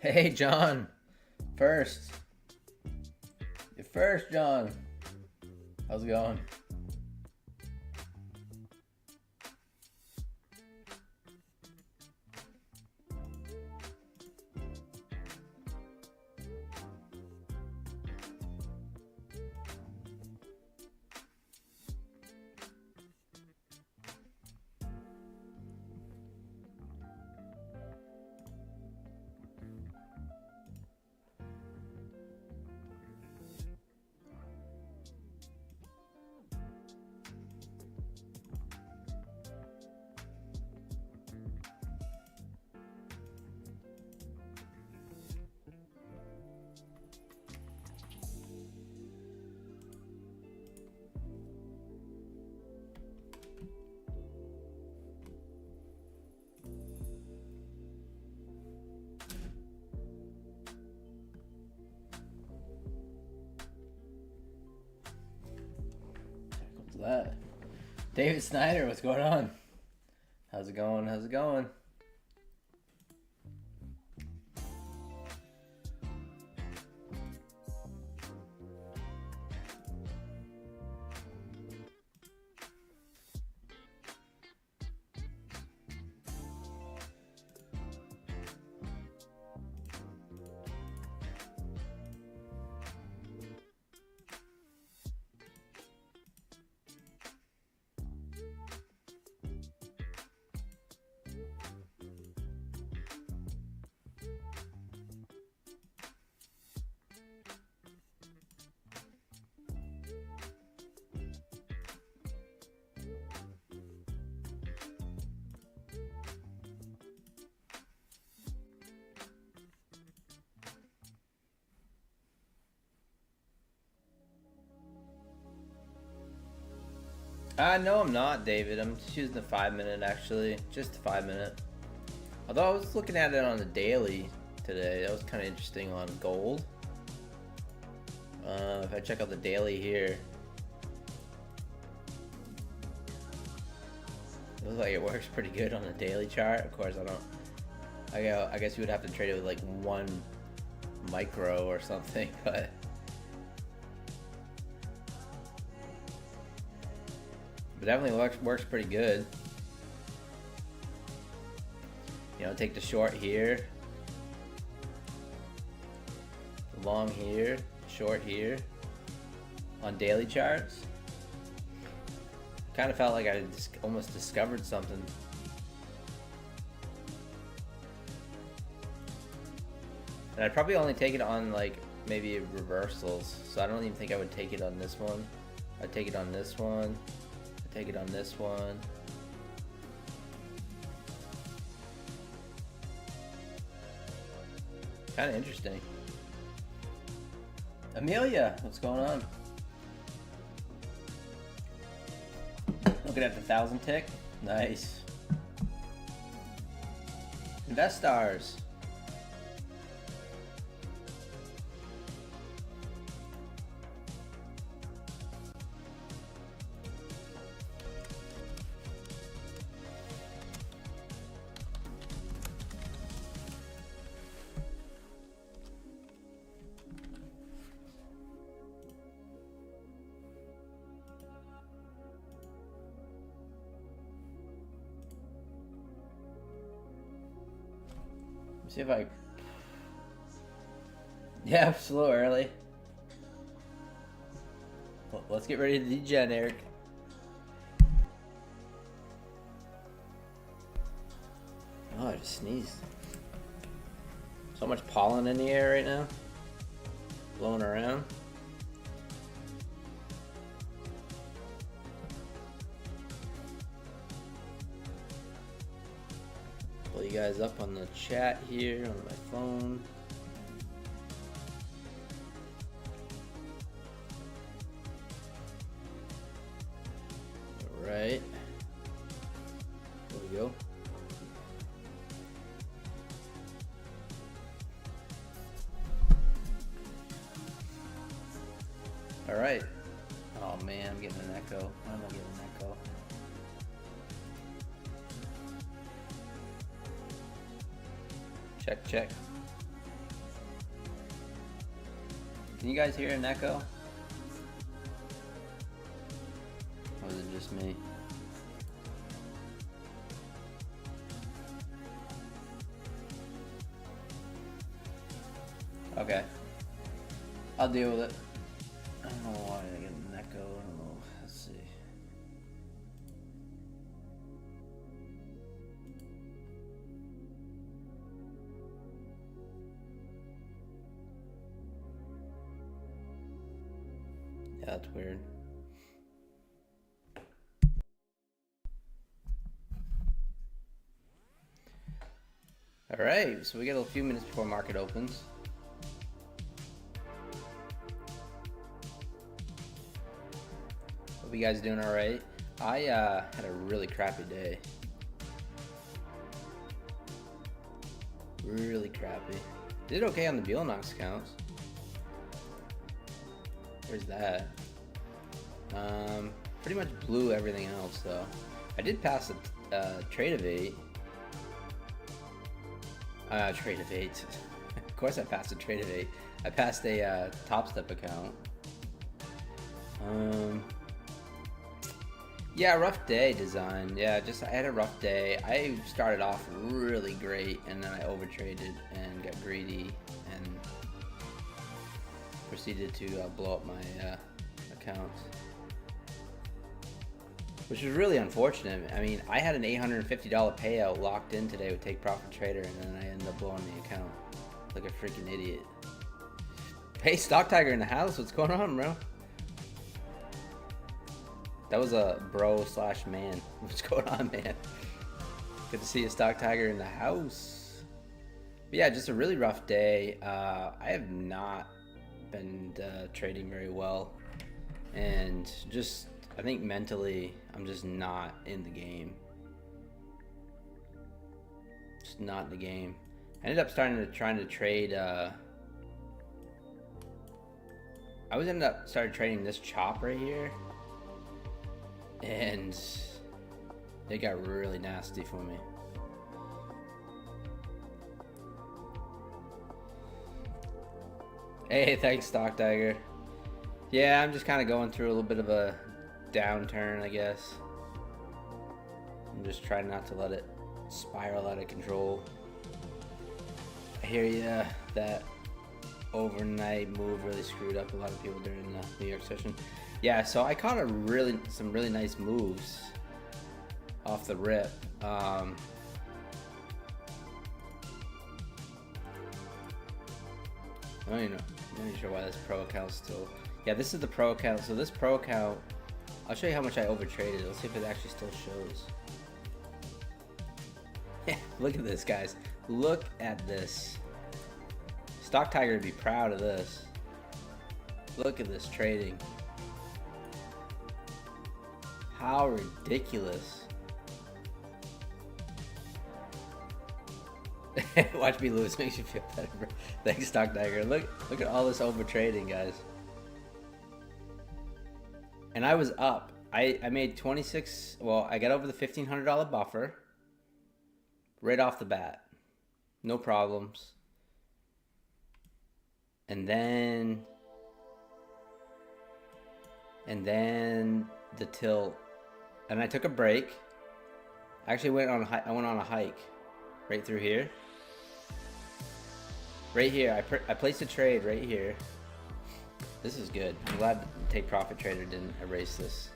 Hey, John. First. You're first, John. How's it going? What's that? David Snyder, what's going on? How's it going? How's it going? No, I'm not, David. I'm just using the 5 minute, actually. Just the 5 minute. Although I was looking at it on the daily today. That was kind of interesting on gold. If I check out the daily here, it looks like it works pretty good on the daily chart. Of course, I guess you would have to trade it with like 1 micro or something, but definitely works pretty good. You know, take the short here, the long here, short here on daily charts. Kind of felt like I almost discovered something. And I'd probably only take it on like maybe reversals, so I don't even think I would take it on this one. I'd take it on this one. Take it on this one. Kind of interesting. Amelia, what's going on? Looking at the 1,000 tick. Nice. Investors. See if I... Yeah, I'm slow early. Well, let's get ready to degen, Eric. Oh, I just sneezed. So much pollen in the air right now. Blowing around. Pull you guys up on the chat here on my phone. All right. There we go. All right. Oh man, I'm getting an echo. Why am I getting an echo? Check, check. Can you guys hear an echo? Or is it just me? Okay. I'll deal with it. I don't know why I get an echo. I don't know. Let's see. Yeah, that's weird. All right, so we got a few minutes before market opens. Hope you guys doing all right. I had a really crappy day. Really crappy. Did okay on the Beelnox accounts. Where's that? Pretty much blew everything else though. I did pass a trade of 8. Trade of 8. Of course I passed a trade of 8. I passed a Top Step account. Yeah, rough day, design. Yeah, I had a rough day. I started off really great and then I overtraded and got greedy and proceeded to blow up my accounts, which was really unfortunate. I mean, I had an $850 payout locked in today with Take Profit Trader, and then I ended up blowing the account like a freaking idiot. Hey, Stock Tiger in the house. What's going on, bro? That was a bro / man. What's going on, man? Good to see you, Stock Tiger, in the house. But yeah, just a really rough day. I have not been trading very well, and just I think mentally I'm just not in the game. Just not in the game. I ended up trying to trade. I started trading this chop right here, and it got really nasty for me. Hey, thanks, Stock Tiger. Yeah, I'm just kind of going through a little bit of a downturn, I guess. I'm just trying not to let it spiral out of control. I hear you, that overnight move really screwed up a lot of people during the New York session. Yeah, so I caught some really nice moves off the rip. I'm not even sure why this pro account's still. Yeah, this is the pro account. So this pro account, I'll show you how much I overtraded. Let's see if it actually still shows. Yeah, look at this, guys. Look at this. Stock Tiger would be proud of this. Look at this trading. How ridiculous. Watch me lose makes you feel better, bro. Thanks, Stock Tiger. Look at all this over trading, guys. And I was up. I made 26. Well, I got over the $1,500 buffer right off the bat. No problems. And then the tilt. And I took a break. I actually went on a hike right through here. Right here, I placed a trade right here. This is good. I'm glad Take Profit Trader didn't erase this.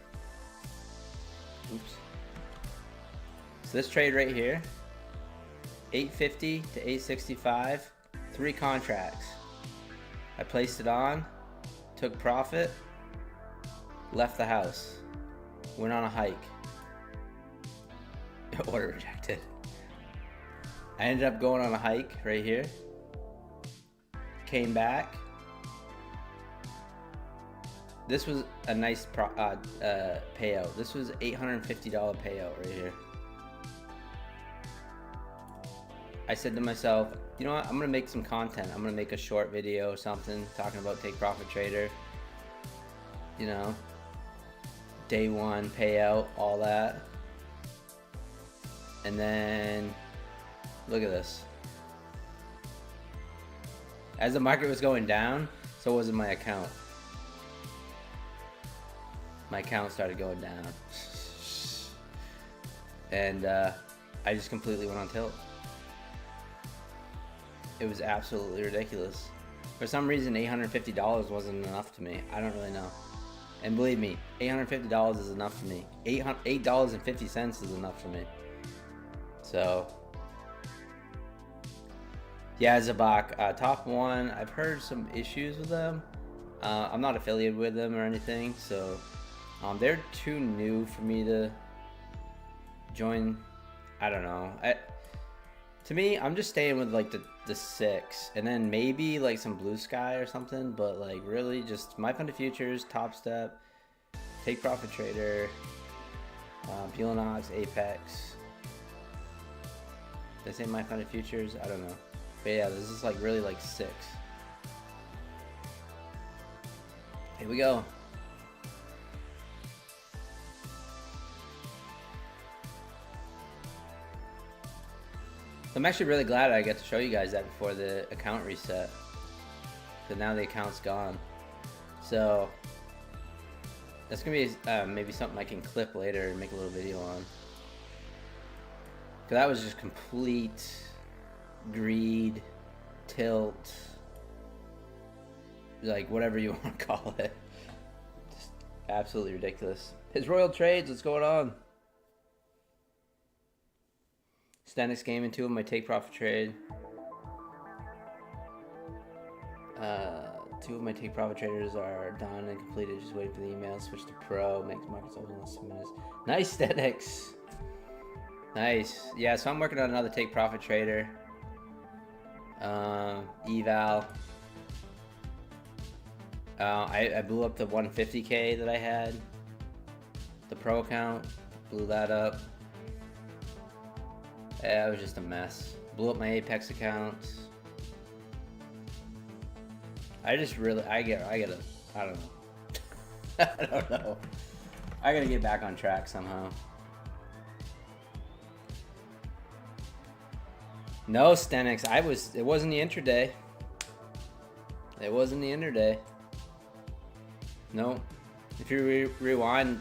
Oops. So this trade right here, 850 to 865, 3 contracts. I placed it on, took profit, left the house, went on a hike. Order rejected. I ended up going on a hike right here. Came back. This was a nice payout. This was $850 payout right here. I said to myself, you know what? I'm gonna make some content. I'm gonna make a short video or something talking about Take Profit Trader. You know, day 1 payout, all that. And then look at this. As the market was going down, So wasn't my account. My account started going down. And I just completely went on tilt. It was absolutely ridiculous. For some reason, $850 wasn't enough to me. I don't really know. And believe me, $850 is enough to me. $8.50 is enough for me. So, yeah, Zabak, top one. I've heard some issues with them. I'm not affiliated with them or anything, so they're too new for me to join. I don't know. To me, I'm just staying with like the 6, and then maybe like some Blue Sky or something. But like really, just My Funded Futures, Top Step, Take Profit Trader, Bulanox, Apex. Did I say My Funded Futures? I don't know. But yeah, this is like really like 6. Here we go. I'm actually really glad I get to show you guys that before the account reset. Because now the account's gone. So that's gonna be maybe something I can clip later and make a little video on. Because that was just complete greed, tilt, like whatever you want to call it. Just absolutely ridiculous. His Royal Trades, what's going on? Stanix game and 2 of my take profit trade. 2 of my take profit traders are done and completed. Just waiting for the email. Switch to pro. Makes markets open in less than minutes. Nice, Stanix. Nice. Yeah, so I'm working on another take profit trader. Eval. I blew up the 150K that I had. The pro account. Blew that up. Yeah, it was just a mess. Blew up my Apex account. I don't know. I don't know. I gotta get back on track somehow. No, Stenix, it wasn't the intraday. It wasn't the intraday. No. If you rewind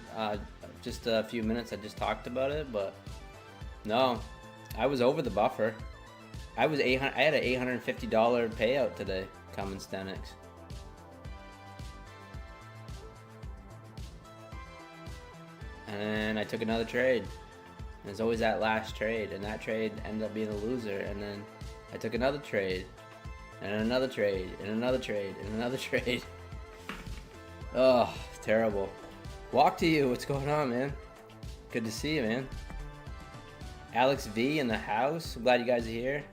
just a few minutes, I just talked about it, but no. I was over the buffer. I had an $850 payout today, coming Stenix. And then I took another trade. There's always that last trade, and that trade ended up being a loser. And then I took another trade, and another trade, and another trade, and another trade. Oh, terrible. Walk to you. What's going on, man? Good to see you, man. Alex V in the house. I'm glad you guys are here.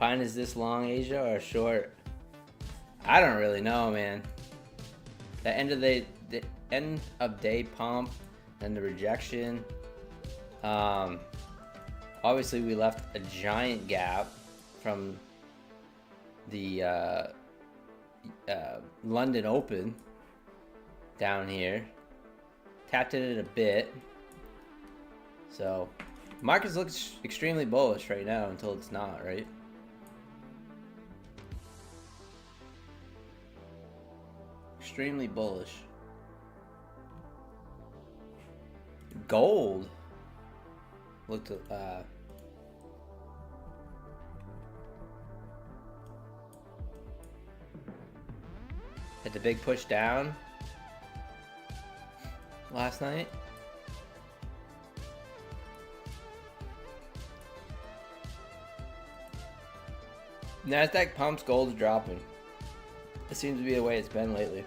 Pine is this long, Asia, or short? I don't really know, man. The end of day pump and the rejection. Obviously we left a giant gap from the London Open down here. Tapped in it a bit. So markets looks extremely bullish right now until it's not, right? Extremely bullish. Gold looked had the big push down last night. NASDAQ pumps, gold's dropping. It seems to be the way it's been lately.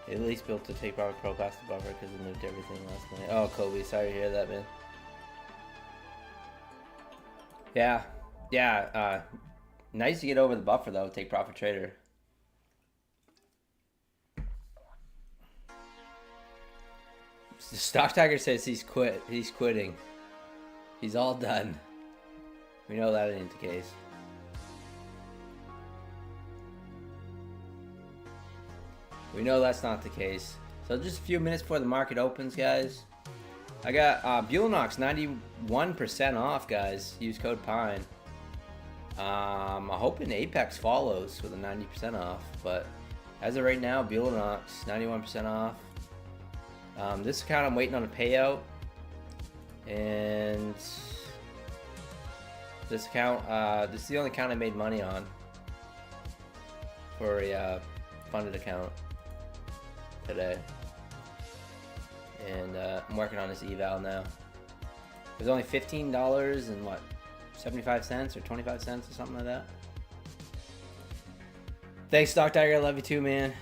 At least built to take profit pro past the buffer because it moved everything last night. Oh, Kobe, sorry to hear that, man. Yeah. Nice to get over the buffer though. Take profit trader. The Stock Tiger says he's quit. He's quitting. He's all done. We know that ain't the case. We know that's not the case. So just a few minutes before the market opens, guys. I got Bulenox 91% off, guys. Use code PINE. I'm hoping Apex follows with a 90% off, but as of right now, Bulenox 91% off. This account I'm waiting on a payout, and this account, this is the only account I made money on for a funded account today, and I'm working on this eval now. It was only $15 and what, 75 cents or 25 cents or something like that. Thanks, Stock Tiger. I love you too, man.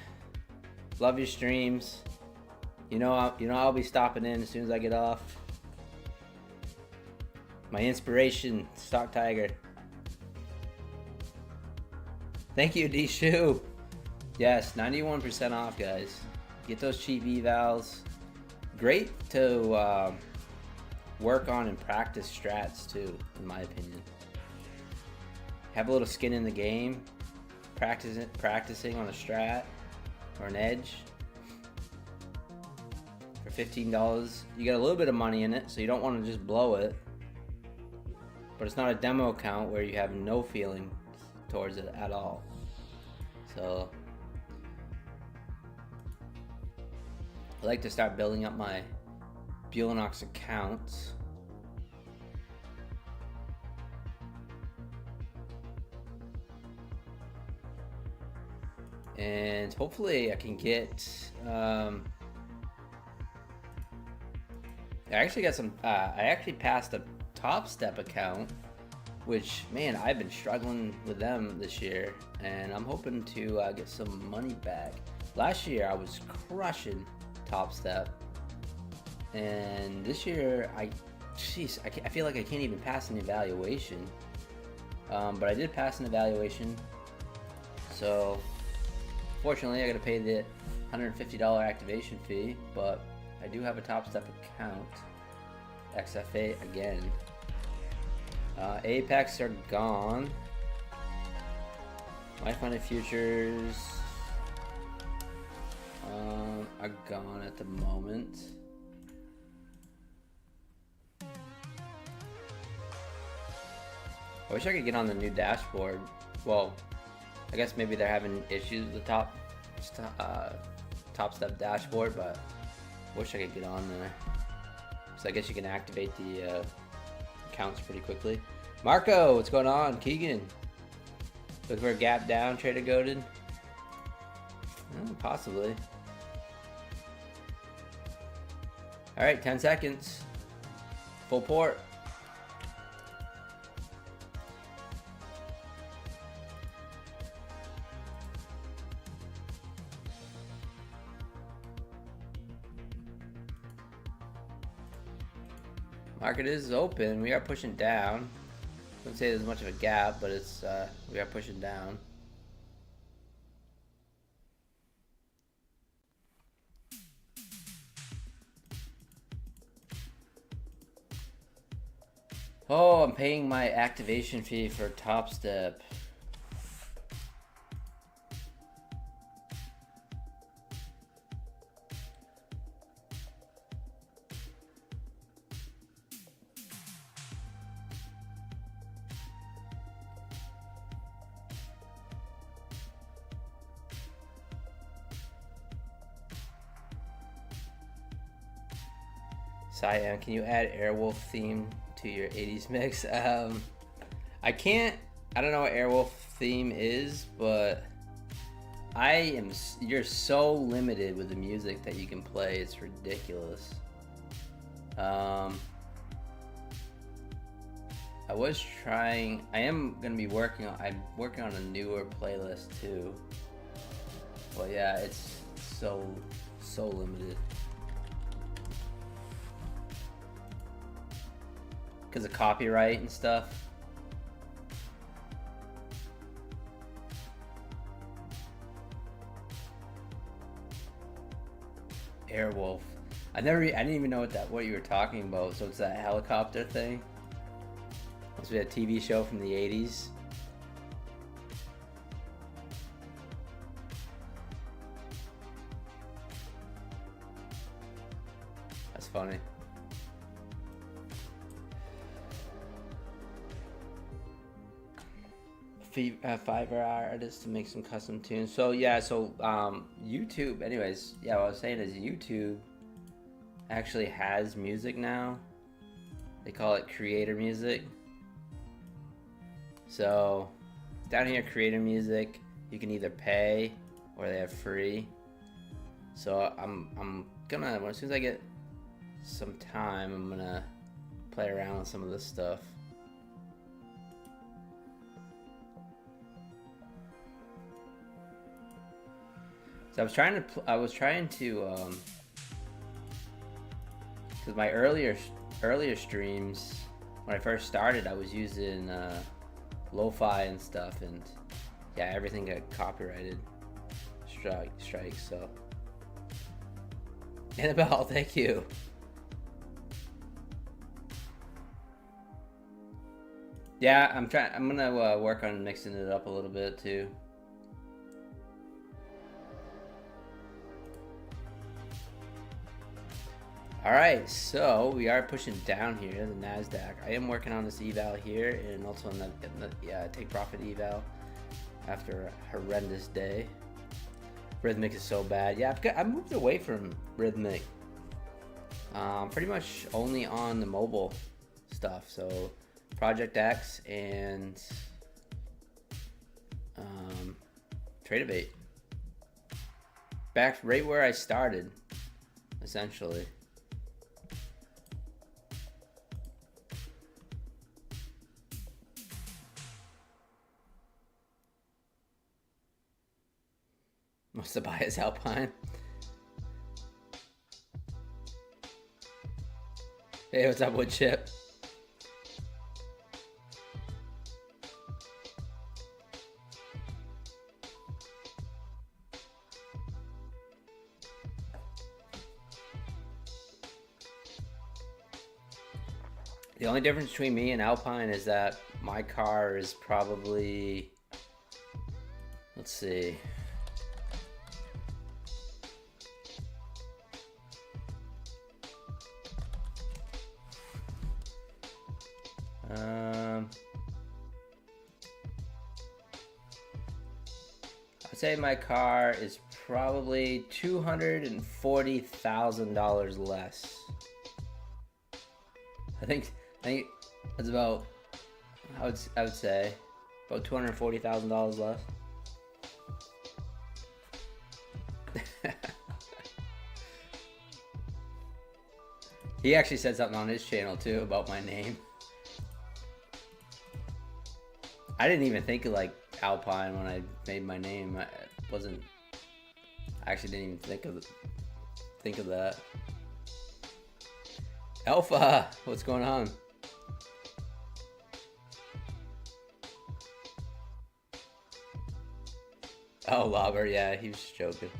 Love your streams. You know I'll be stopping in as soon as I get off. My inspiration, Stock Tiger. Thank you, D Shoe. Yes, 91% off, guys. Get those cheap evals. Great to work on and practice strats too, in my opinion. Have a little skin in the game. Practicing on a strat or an edge. For $15, you get a little bit of money in it, so you don't want to just blow it. But it's not a demo account where you have no feeling towards it at all. So I like to start building up my Bulenox accounts. And hopefully I can get I actually got some I actually passed a Top Step account, which, man, I've been struggling with them this year, and I'm hoping to get some money back. Last year I was crushing Top Step, and this year I feel like I can't even pass an evaluation, but I did pass an evaluation, so fortunately I gotta pay the $150 activation fee, but I do have a Top Step account. XFA again. Apex are gone. My funded futures are gone at the moment. I wish I could get on the new dashboard. Well, I guess maybe they're having issues with the Top Step dashboard, but I wish I could get on there. So I guess you can activate the accounts pretty quickly. Marco, what's going on? Keegan, looking for a gap down, Trader Goated? Possibly. All right, 10 seconds. Full port. Market is open. We are pushing down. I wouldn't say there's much of a gap, but it's we are pushing down. Oh, I'm paying my activation fee for Top Step. Cyan, can you add Airwolf theme to your 80s mix? I can't. I don't know what Airwolf theme is, but you're so limited with the music that you can play. It's ridiculous. I am gonna be working on. I'm working on a newer playlist too. But yeah, it's so limited. Because of copyright and stuff. Airwolf. I didn't even know what you were talking about. So it's that helicopter thing. Must be a TV show from the 80s. funny. Fiverr artist to make some custom tunes. So yeah, so YouTube. Anyways, yeah, what I was saying is YouTube actually has music now. They call it creator music. So down here, creator music, you can either pay or they have free. So I'm gonna, as soon as I get some time, I'm gonna play around with some of this stuff. So I was trying to because my earlier streams, when I first started, I was using lo-fi and stuff, and yeah, everything got copyrighted strikes. So Annabelle, thank you. Yeah, I'm gonna work on mixing it up a little bit too. Alright, so we are pushing down here, the NASDAQ. I am working on this eval here, and also on the take profit eval after a horrendous day. Rhythmic is so bad. Yeah, I moved away from Rhythmic. Pretty much only on the mobile stuff. So Project X and Tradeovate. Back right where I started, essentially. What's the bias, Alpine? Hey, what's up, Woodchip? The only difference between me and Alpine is that my car is probably, let's see, I'd say my car is probably $240,000 less. I think that's about, I would say about $240,000 less. He actually said something on his channel too about my name. I didn't even think of like Alpine when I made my name. I actually didn't even think of that. Alpha, what's going on? Oh, Lobber, yeah, he was just joking.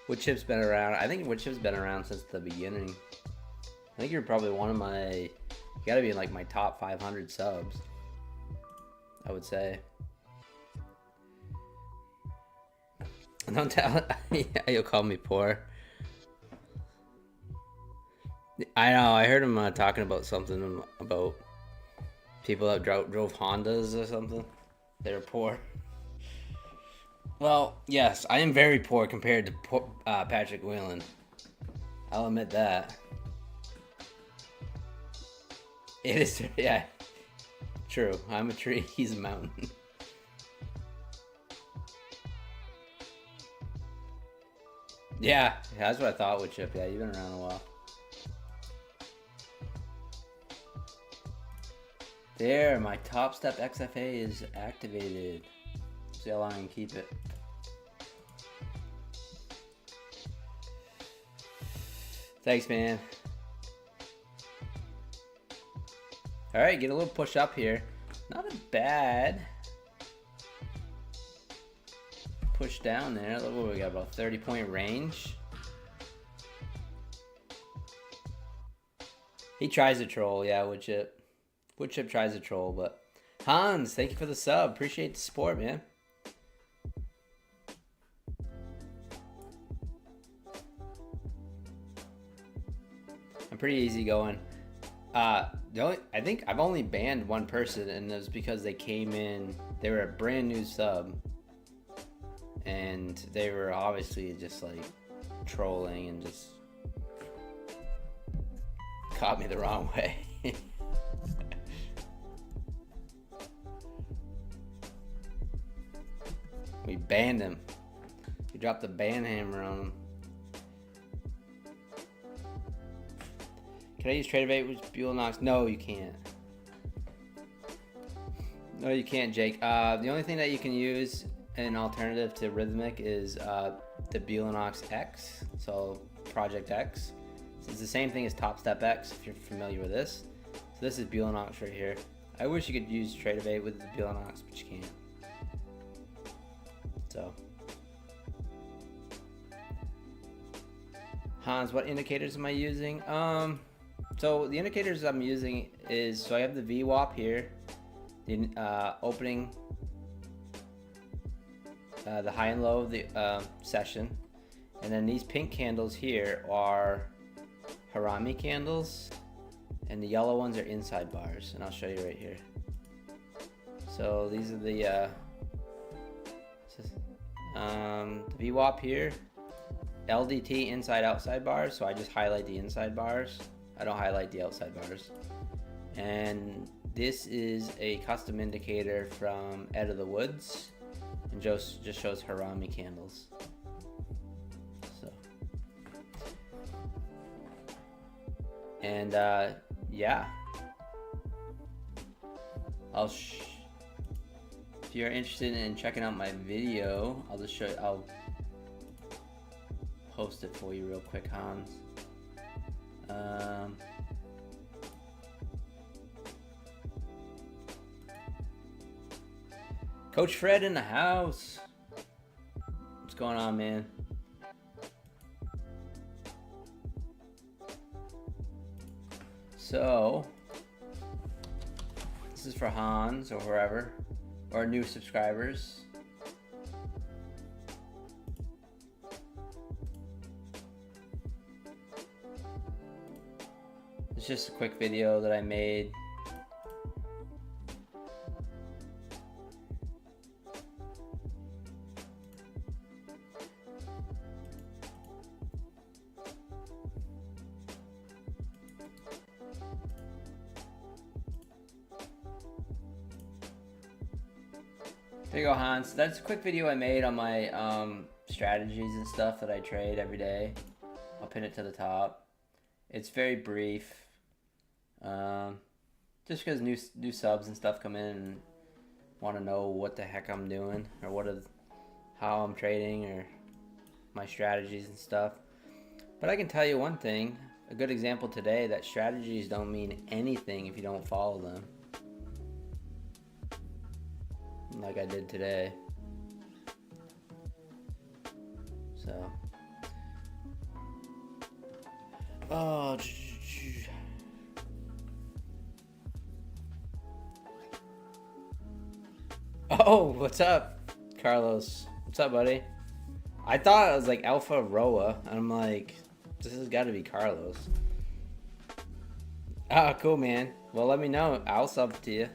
Woodchip's been around. I think Woodchip's been around since the beginning. I think you're probably one of my, you gotta be in like my top 500 subs, I would say. Don't tell, yeah, you'll call me poor. I know, I heard him talking about something about people that drove Hondas or something. They were poor. Well, yes, I am very poor compared to Patrick Whelan. I'll admit that. It is, yeah. True, I'm a tree, he's a mountain. Yeah, that's what I thought with Chip. Yeah, you've been around a while. There, my Top Step XFA is activated. See how long I can keep it. Thanks, man. Alright, get a little push up here. Not a bad push down there. Look what we got, about 30-point range. He tries to troll, yeah, Woodchip. Woodchip tries to troll, but Hans, thank you for the sub. Appreciate the support, man. pretty easy going. I think I've only banned one person, and it was because they came in. They were a brand new sub, and they were obviously just like trolling and just caught me the wrong way. We banned him. We dropped the ban hammer on him. Can I use Tradeovate with Buell Knox? No, you can't. No, you can't, Jake. The only thing that you can use an alternative to Rhythmic is the Buell Knox X, so Project X. So it's the same thing as Top Step X, if you're familiar with this. So this is Buell Knox right here. I wish you could use Tradeovate with the Buell Knox, but you can't. So, Hans, what indicators am I using? So the indicators I'm using is, so I have the VWAP here, the opening, the high and low of the session, and then these pink candles here are Harami candles, and the yellow ones are inside bars, and I'll show you right here. So these are the VWAP here, LDT inside outside bars, so I just highlight the inside bars. I don't highlight the outside bars. And this is a custom indicator from Ed of the Woods, and just shows Harami candles. So, and yeah, if you're interested in checking out my video, I'll just show you. I'll post it for you real quick, Hans. Coach Fred in the house. What's going on, man? So, this is for Hans or whoever, or new subscribers. It's just a quick video that I made. There you go, Hans. That's a quick video I made on my strategies and stuff that I trade every day. I'll pin it to the top. It's very brief. Just because new subs and stuff come in and want to know what the heck I'm doing, or how I'm trading, or my strategies and stuff. But I can tell you one thing, a good example today, that strategies don't mean anything if you don't follow them. Like I did today. So, oh, what's up, Carlos? What's up, buddy? I thought it was like Alpha Roa, and I'm like, this has got to be Carlos. Oh, cool, man. Well, let me know. I'll sub to you.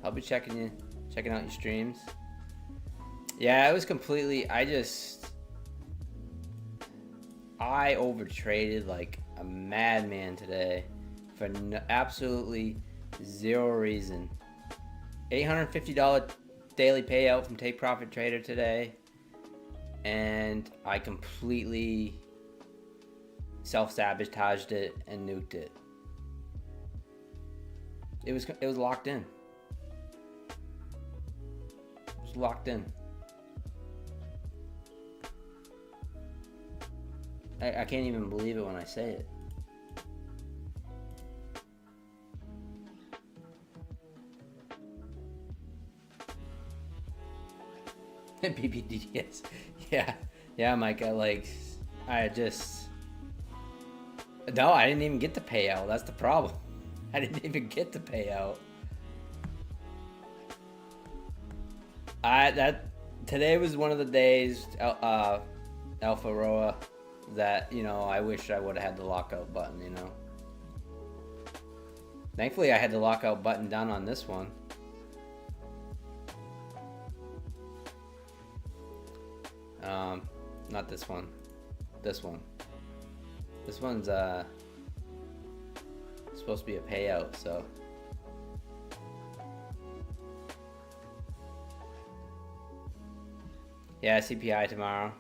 I'll be checking out your streams. Yeah, it was completely, I overtraded like a madman today for absolutely zero reason. $850 daily payout from Take Profit Trader today, and I completely self-sabotaged it and nuked it. It was locked in. It was locked in. I can't even believe it when I say it. BBDS. Yeah, Mike. No, I didn't even get the payout. That's the problem. I didn't even get the payout. Today was one of the days, Alpha Roa, that, I wish I would have had the lockout button, Thankfully, I had the lockout button done on this one. Not this one. This one. This one's supposed to be a payout, so. Yeah, CPI tomorrow.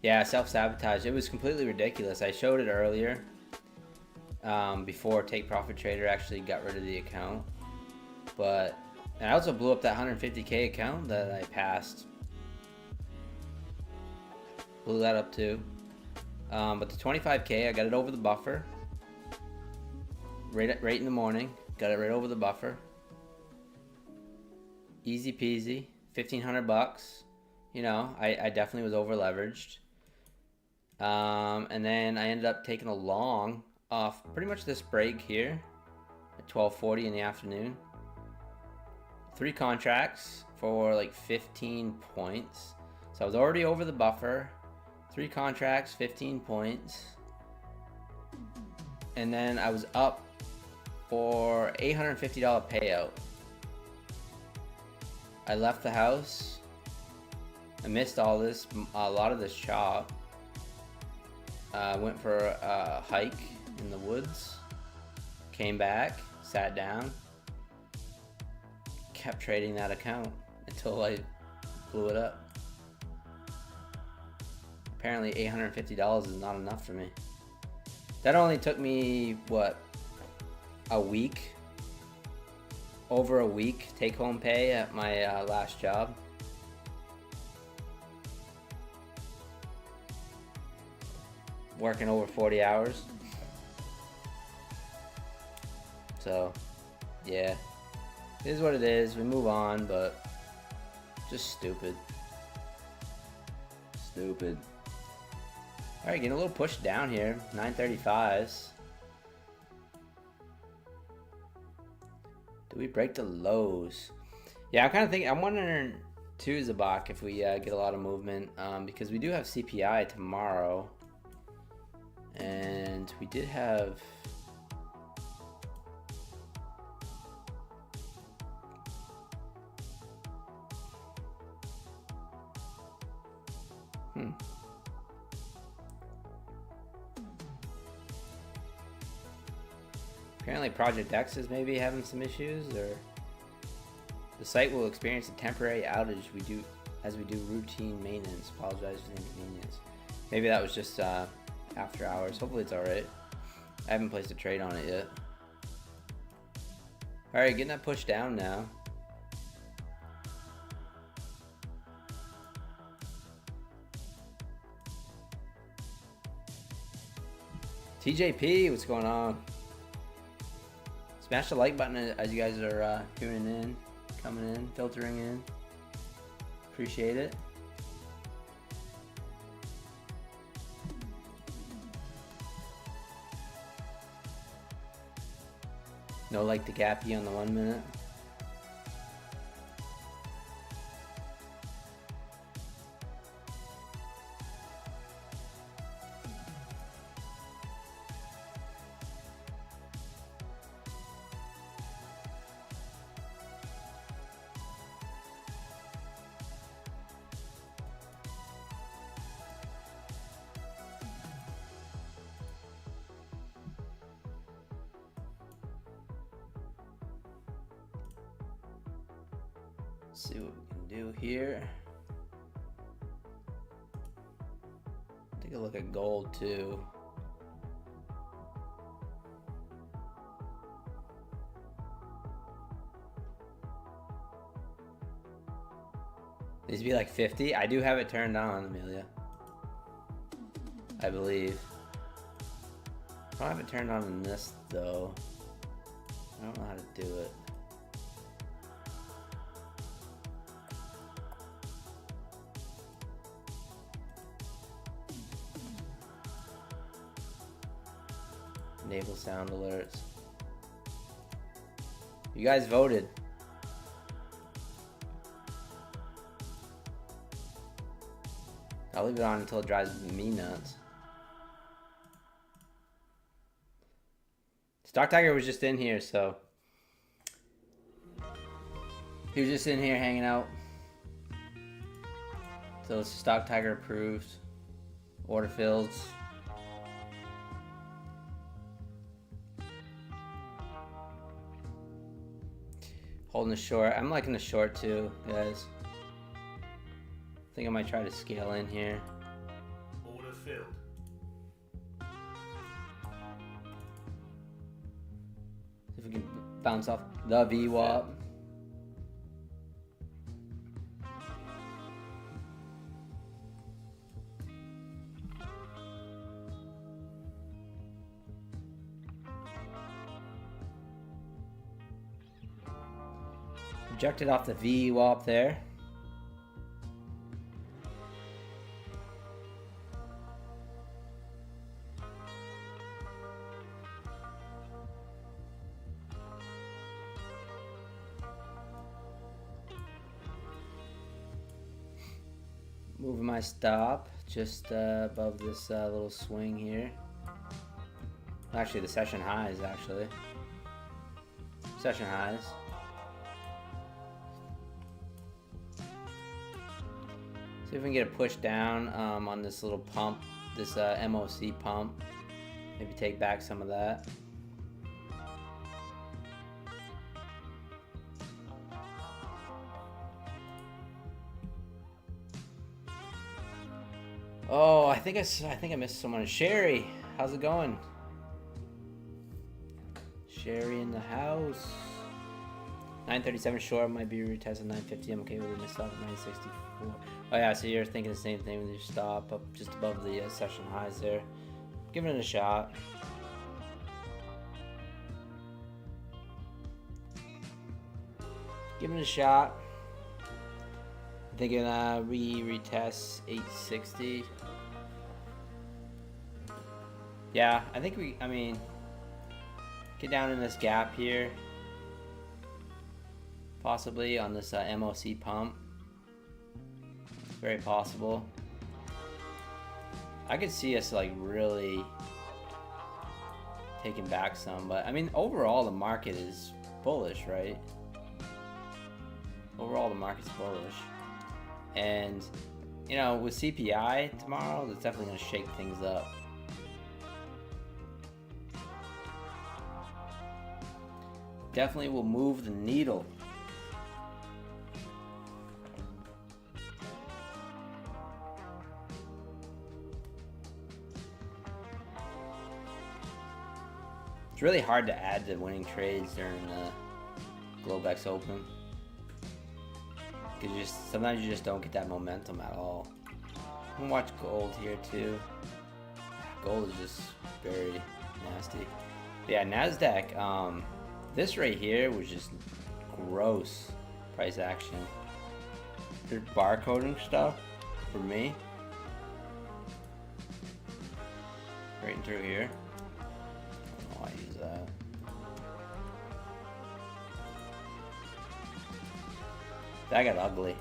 Yeah, self-sabotage. It was completely ridiculous. I showed it earlier. Before Take Profit Trader actually got rid of the account. But and I also blew up that 150K account that I passed. Blew that up too. But the 25K, I got it over the buffer. Right in the morning. Got it right over the buffer. Easy peasy. 1,500 bucks. You know, I definitely was over leveraged. And then I ended up taking a long off pretty much this break here at 12:40 in the afternoon. 3 contracts for like 15 points. So I was already over the buffer. 3 contracts, 15 points. And then I was up for $850 payout. I left the house. I missed a lot of this chop. Went for a hike in the woods. Came back, sat down. Kept trading that account until I blew it up. Apparently $850 is not enough for me. That only took me, what, a week? Over a week take home pay at my last job. Working over 40 hours. So, yeah. It is what it is. We move on, but just stupid. Stupid. Alright, getting a little pushed down here. 935s. Do we break the lows? Yeah, I'm kind of thinking, I'm wondering too, Zabak, if we get a lot of movement. Because we do have CPI tomorrow. And we did have... Apparently Project X is maybe having some issues, or the site will experience a temporary outage as we do routine maintenance. Apologize for the inconvenience. Maybe that was just after hours. Hopefully it's alright. I haven't placed a trade on it yet. Alright, getting that pushed down now. TJP, what's going on? Smash the like button as you guys are tuning in, coming in, filtering in. Appreciate it. No like the gappy on the 1 minute. See what we can do here. Take a look at gold too. Needs to be like 50. I do have it turned on, Amelia. I believe. I don't have it turned on in this though. I don't know how to do it. Enable sound alerts. You guys voted. I'll leave it on until it drives me nuts. Stock Tiger was just in here, so he was just in here hanging out. So it's Stock Tiger approved. Order filled. Holding the short. I'm liking the short too, guys. I think I might try to scale in here. Order filled. See if we can bounce off the VWAP. Rejected off the VWAP there. Moving my stop just above this little swing here. Actually, the session highs, actually. Session highs. See if we can get a push down on this little pump, this MOC pump. Maybe take back some of that. Oh, I think I missed someone. Sherry, how's it going? Sherry in the house. 937 short might be retested 950. I'm okay with it. My stop at 964. Oh yeah, so you're thinking the same thing with your stop up just above the session highs there. Giving it a shot. Giving it a shot. Thinking retest 860. Yeah, I think I mean, get down in this gap here. Possibly on this MOC pump. Very possible. I could see us like really taking back some, but I mean overall the market is bullish, right? Overall the market's bullish. And you know, with CPI tomorrow, that's definitely going to shake things up. Definitely will move the needle. It's really hard to add to winning trades during the Globex Open. Because sometimes you just don't get that momentum at all. I'm gonna watch gold here too. Gold is just very nasty. But yeah, NASDAQ, this right here was just gross price action. There's barcoding stuff for me. Right through here. I don't know why I use that. That got ugly.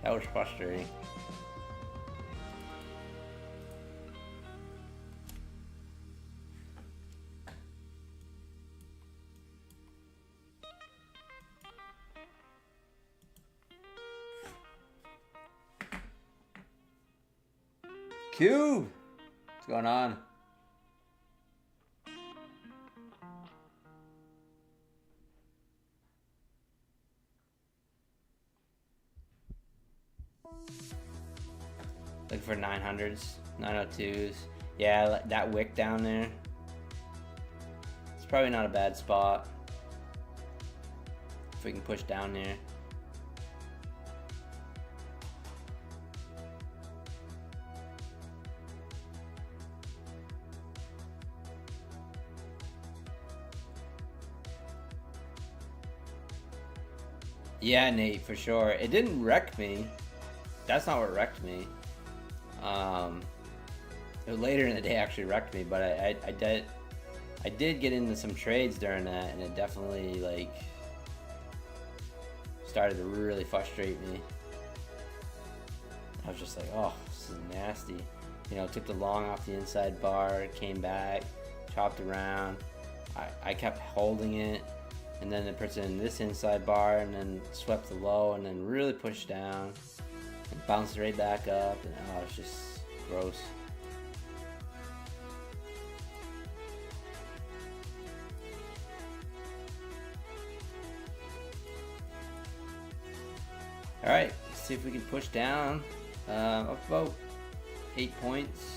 That was frustrating. Cube! What's going on? Looking for 900s, 902s. Yeah, that wick down there. It's probably not a bad spot. If we can push down there. Yeah, Nate, for sure. It didn't wreck me. That's not what wrecked me. It was later in the day actually wrecked me, but I did get into some trades during that, and it definitely like started to really frustrate me. I was just like, oh, this is nasty. You know, took the long off the inside bar, came back, chopped around. I kept holding it, and then it puts in this inside bar, and then swept the low, and then really pushed down, and bounced right back up, and oh, it's just gross. All right, let's see if we can push down up about 8 points.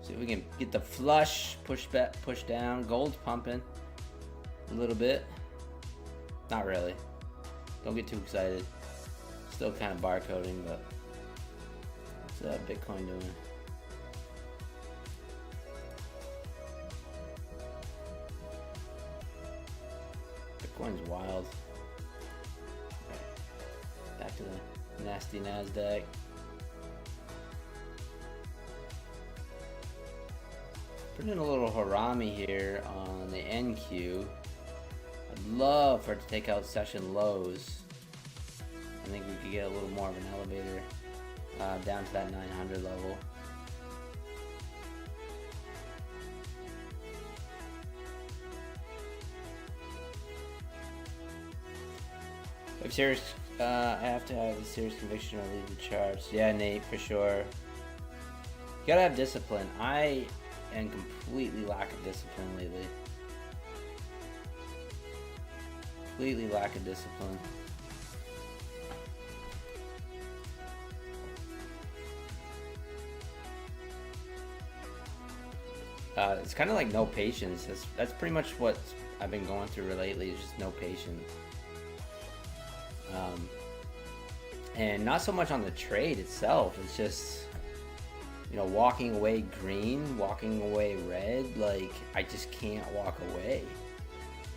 See if we can get the flush, push back, push down. Gold's pumping a little bit. Not really. Don't get too excited. Still kind of barcoding, but what's Bitcoin doing? Bitcoin's wild. Right. Back to the nasty NASDAQ. Putting in a little harami here on the NQ. I'd love for it to take out session lows. I think we could get a little more of an elevator down to that 900 level. I have to have a serious conviction or leave the charts. Yeah, Nate, for sure. You gotta have discipline. I am completely lack of discipline lately. Completely lack of discipline. It's kind of like no patience. That's pretty much what I've been going through lately. Is just no patience. And not so much on the trade itself. It's just, you know, walking away green, walking away red. Like, I just can't walk away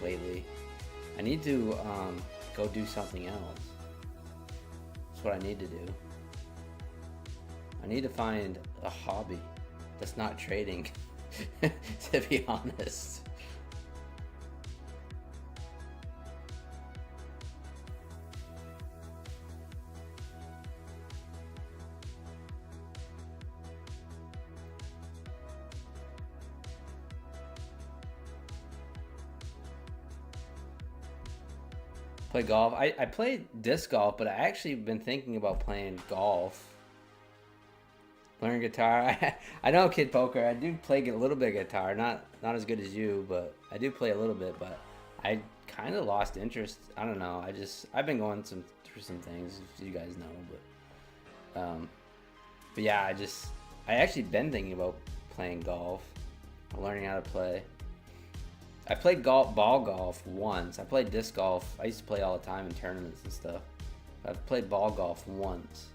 lately. I need to go do something else. That's what I need to do. I need to find a hobby that's not trading, to be honest. Play golf. I played disc golf, but I actually been thinking about playing golf. Learn guitar. I know Kid Poker. I do play a little bit of guitar. Not as good as you, but I do play a little bit. But I kind of lost interest. I don't know. I've been going through some things, as you guys know. But yeah, I actually been thinking about playing golf, learning how to play. I played ball golf once. I played disc golf. I used to play all the time in tournaments and stuff. I've played ball golf once.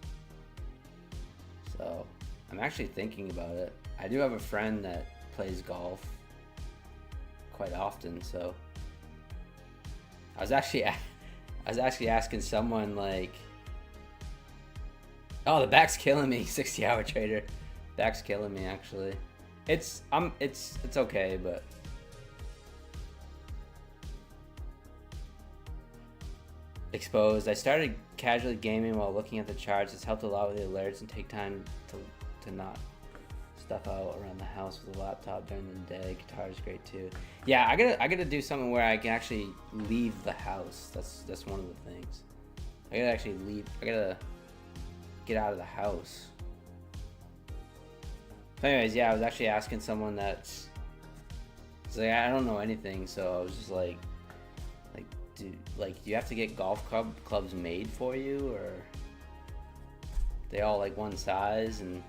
So I'm actually thinking about it. I do have a friend that plays golf quite often, so I was actually asking someone like, oh, the back's killing me, 60-hour trader. Back's killing me actually. It's okay, but exposed. I started casually gaming while looking at the charts. It's helped a lot with the alerts and take time to not stuff out around the house with a laptop during the day. Guitar is great too. Yeah, I gotta do something where I can actually leave the house. That's one of the things. I gotta actually leave. I gotta get out of the house. So anyways, yeah, I was actually asking someone that's like, I don't know anything, so I was just like, do you have to get golf clubs made for you, or they all like one size? And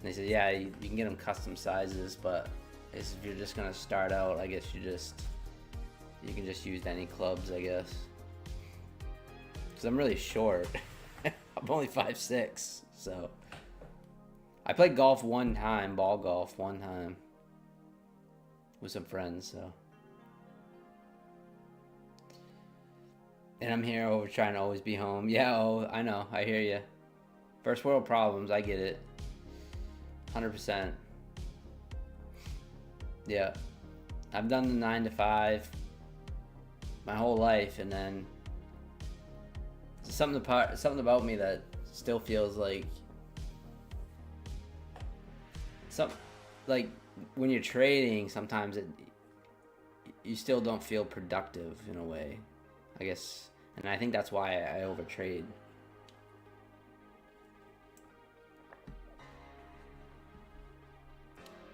they said, yeah, you can get them custom sizes, but if you're just gonna start out, I guess you can just use any clubs, I guess. Because I'm really short. I'm only 5'6", so I played golf one time, ball golf one time with some friends, so. And I'm here over trying to always be home. Yeah, oh, I know, I hear you. First world problems, I get it. 100%. Yeah. I've done the 9 to 5 my whole life, and then something about me that still feels like like when you're trading, sometimes you still don't feel productive in a way, I guess, and I think that's why I overtrade.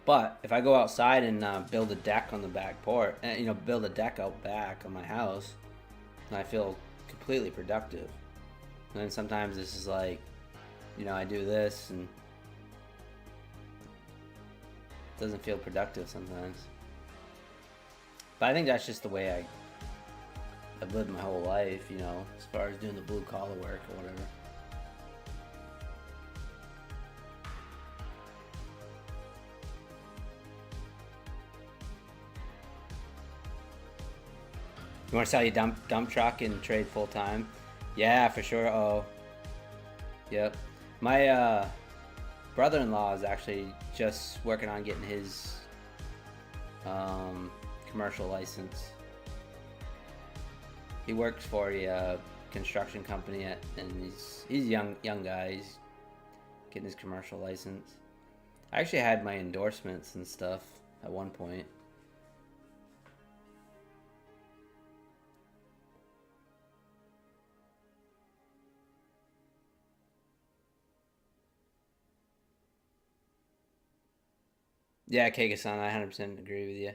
But if I go outside and build a deck on the back porch, build a deck out back on my house, and I feel completely productive. And then sometimes this is like, I do this and it doesn't feel productive sometimes. But I think that's just the way I've lived my whole life, as far as doing the blue collar work or whatever. You want to sell your dump truck and trade full time? Yeah, for sure. Oh, yep. My brother-in-law is actually just working on getting his commercial license. He works for a construction company, and he's a young guy. He's getting his commercial license. I actually had my endorsements and stuff at one point. Yeah, Kega-san, I 100% agree with you.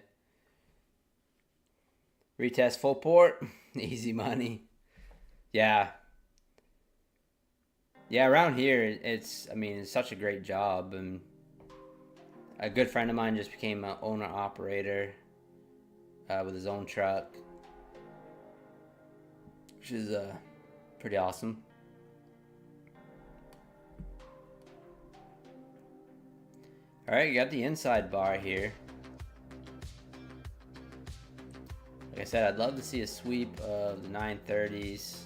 Retest full port, easy money. Yeah. Yeah, around here, it's such a great job. And a good friend of mine just became an owner-operator with his own truck, which is pretty awesome. Alright, you got the inside bar here. Like I said, I'd love to see a sweep of the 930s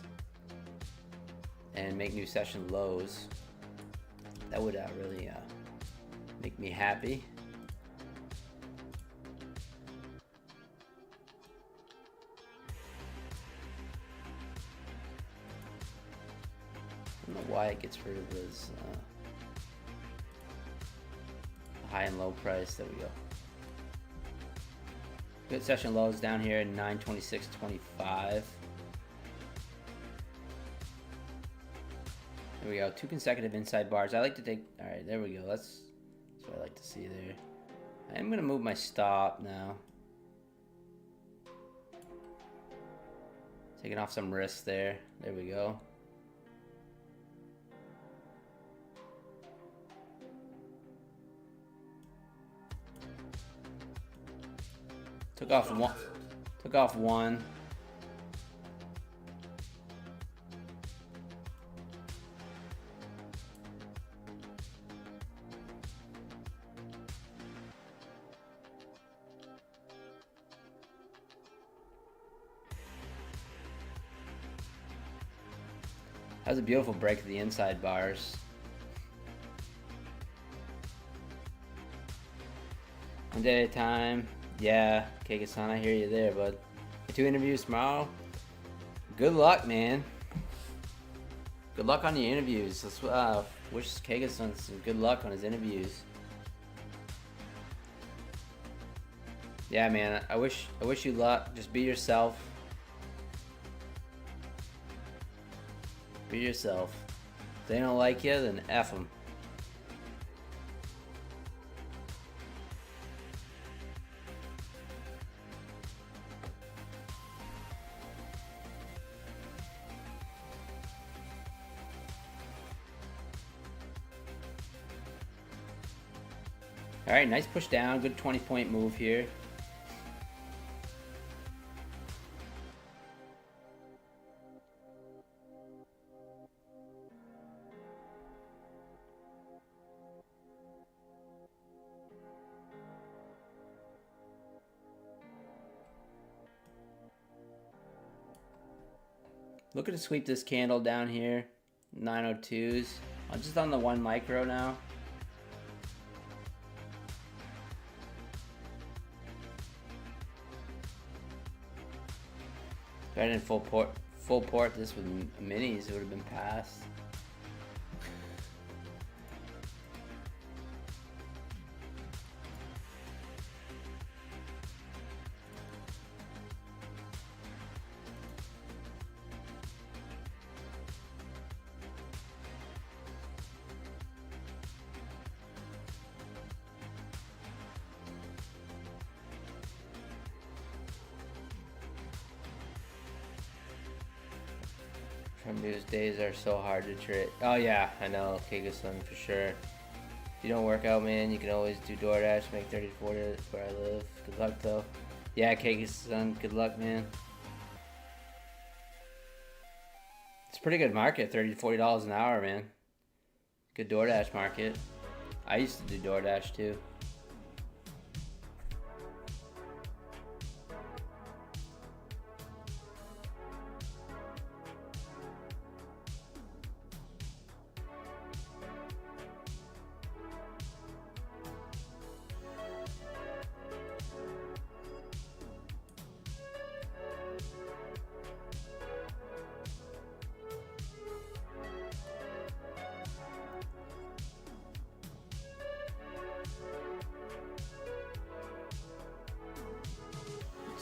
and make new session lows. That would really make me happy. I don't know why it gets rid of this high and low price. There we go. Good session lows down here at 926.25. There we go. 2 consecutive inside bars. I like to take. All right, there we go. That's what I like to see there. I'm gonna move my stop now. Taking off some risk there. There we go. Took off one. That was a beautiful break of the inside bars. One day at a time. Yeah, Kega-san, I hear you there, bud. 2 interviews tomorrow. Good luck, man. Good luck on your interviews. Let's wish Kega-san some good luck on his interviews. Yeah, man. I wish you luck. Just be yourself. Be yourself. If they don't like you, then F them. All right, nice push down. Good 20-point move here. Looking to sweep this candle down here. 902s. I'm just on the 1 micro now. If I didn't full port this with minis, it would have been passed. These days are so hard to trade. Oh yeah, I know, Kigasun for sure. If you don't work out, man, you can always do DoorDash, make 30 to 40 where I live. Good luck though. Yeah, Kigasun, good luck, man. It's a pretty good market, $30 to $40 an hour, man. Good DoorDash market. I used to do DoorDash too.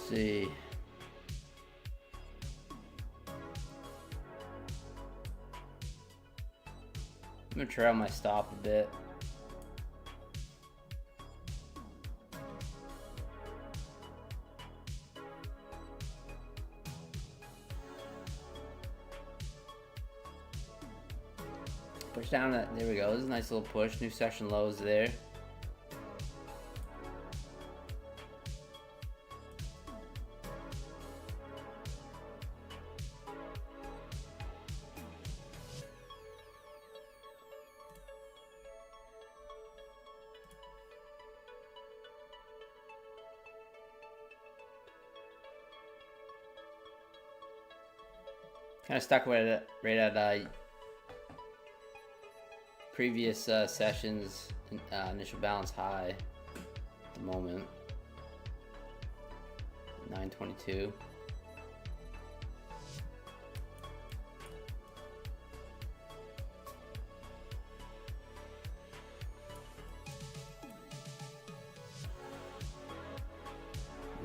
See. I'm gonna trail my stop a bit. Push down that. There we go. This is a nice little push. New session lows there. Kind of stuck right at previous sessions initial balance high at the moment. 922.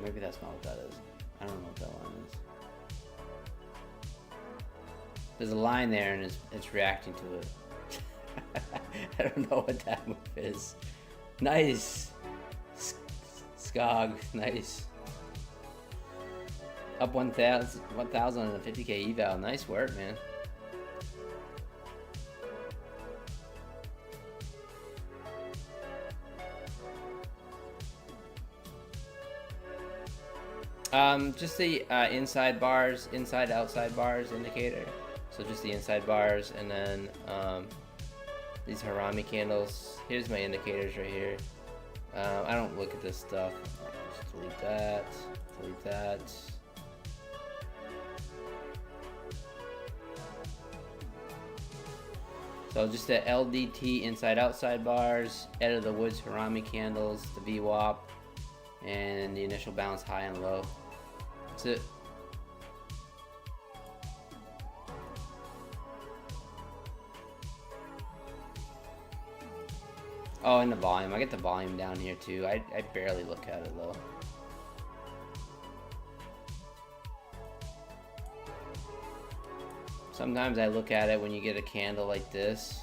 Maybe that's not what that is. I don't know what that line is. There's a line there and it's reacting to it. I don't know what that move is. Nice. Skog, nice. Up 1,000 on a 50k eval. Nice work, man. Just the inside bars, inside outside bars indicator. So just the inside bars, and then these harami candles. Here's my indicators right here. I don't look at this stuff. Just delete that. Delete that. So just the LDT inside outside bars, Ed of the Woods harami candles, the VWAP, and the initial balance high and low. That's it. Oh, and the volume. I get the volume down here too. I barely look at it though. Sometimes I look at it when you get a candle like this,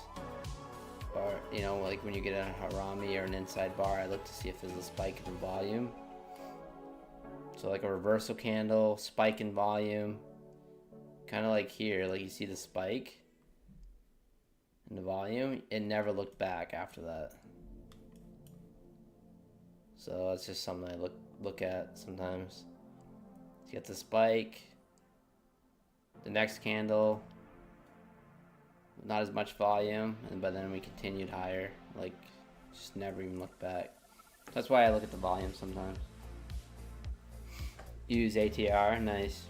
or you know, like when you get a harami or an inside bar, I look to see if there's a spike in volume. So like a reversal candle, spike in volume, kind of like here, like you see the spike in the volume. It never looked back after that. So that's just something I look at sometimes. You get the spike, the next candle, not as much volume, but then we continued higher, like just never even looked back. That's why I look at the volume sometimes. Use ATR, nice.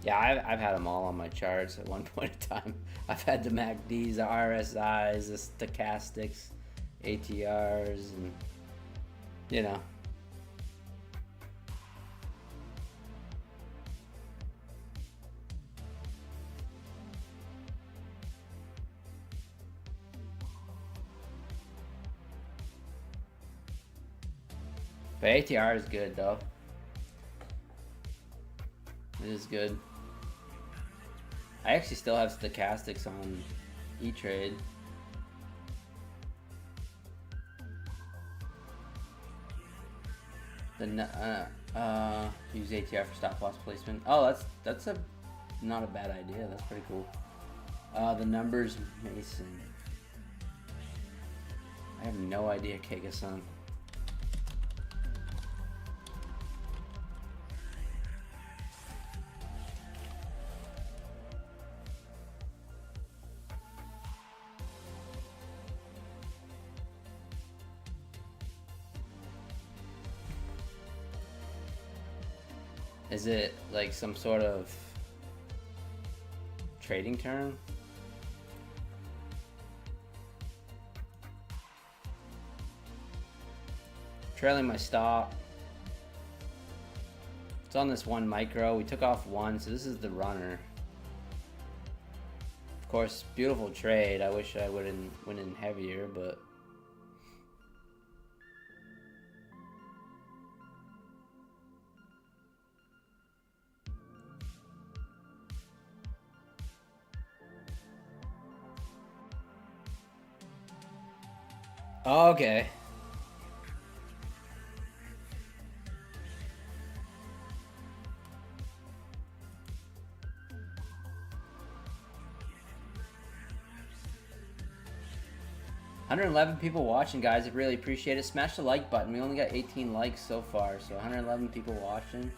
Yeah, I've had them all on my charts at one point in time. I've had the MACDs, the RSIs, the stochastics, ATRs, and you know. But ATR is good though. It is good. I actually still have stochastics on E-Trade. Use ATR for stop loss placement. Oh, that's not a bad idea. That's pretty cool. The numbers Mason. I have no idea, Kega-san. Is it like some sort of trading term? Trailing my stop. It's on this one micro. We took off one, so this is the runner. Of course, beautiful trade. I wish I went in heavier, but okay. $111 people watching, guys. I really appreciate it. Smash the like button. We only got 18 likes so far, so 111 people watching.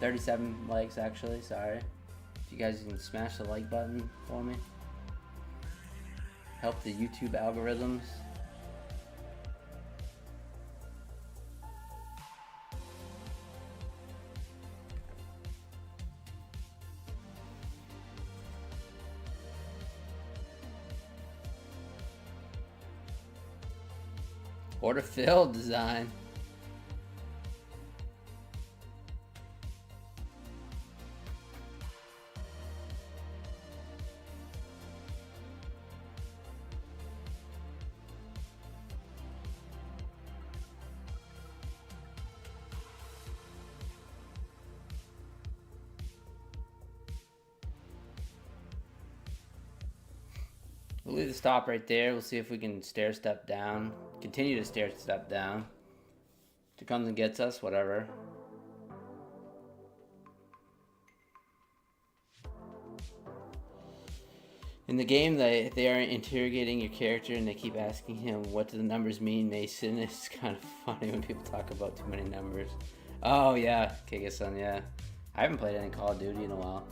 37 likes, actually. Sorry. If you guys can smash the like button for me. Help the YouTube algorithms. Order filled design. We'll leave the stop right there. We'll see if we can stair step down. Continue to stair step down. If it comes and gets us, whatever. In the game, they are interrogating your character and they keep asking him, what do the numbers mean, Mason? It's kind of funny when people talk about too many numbers. Oh, yeah, Kega-san, yeah. I haven't played any Call of Duty in a while.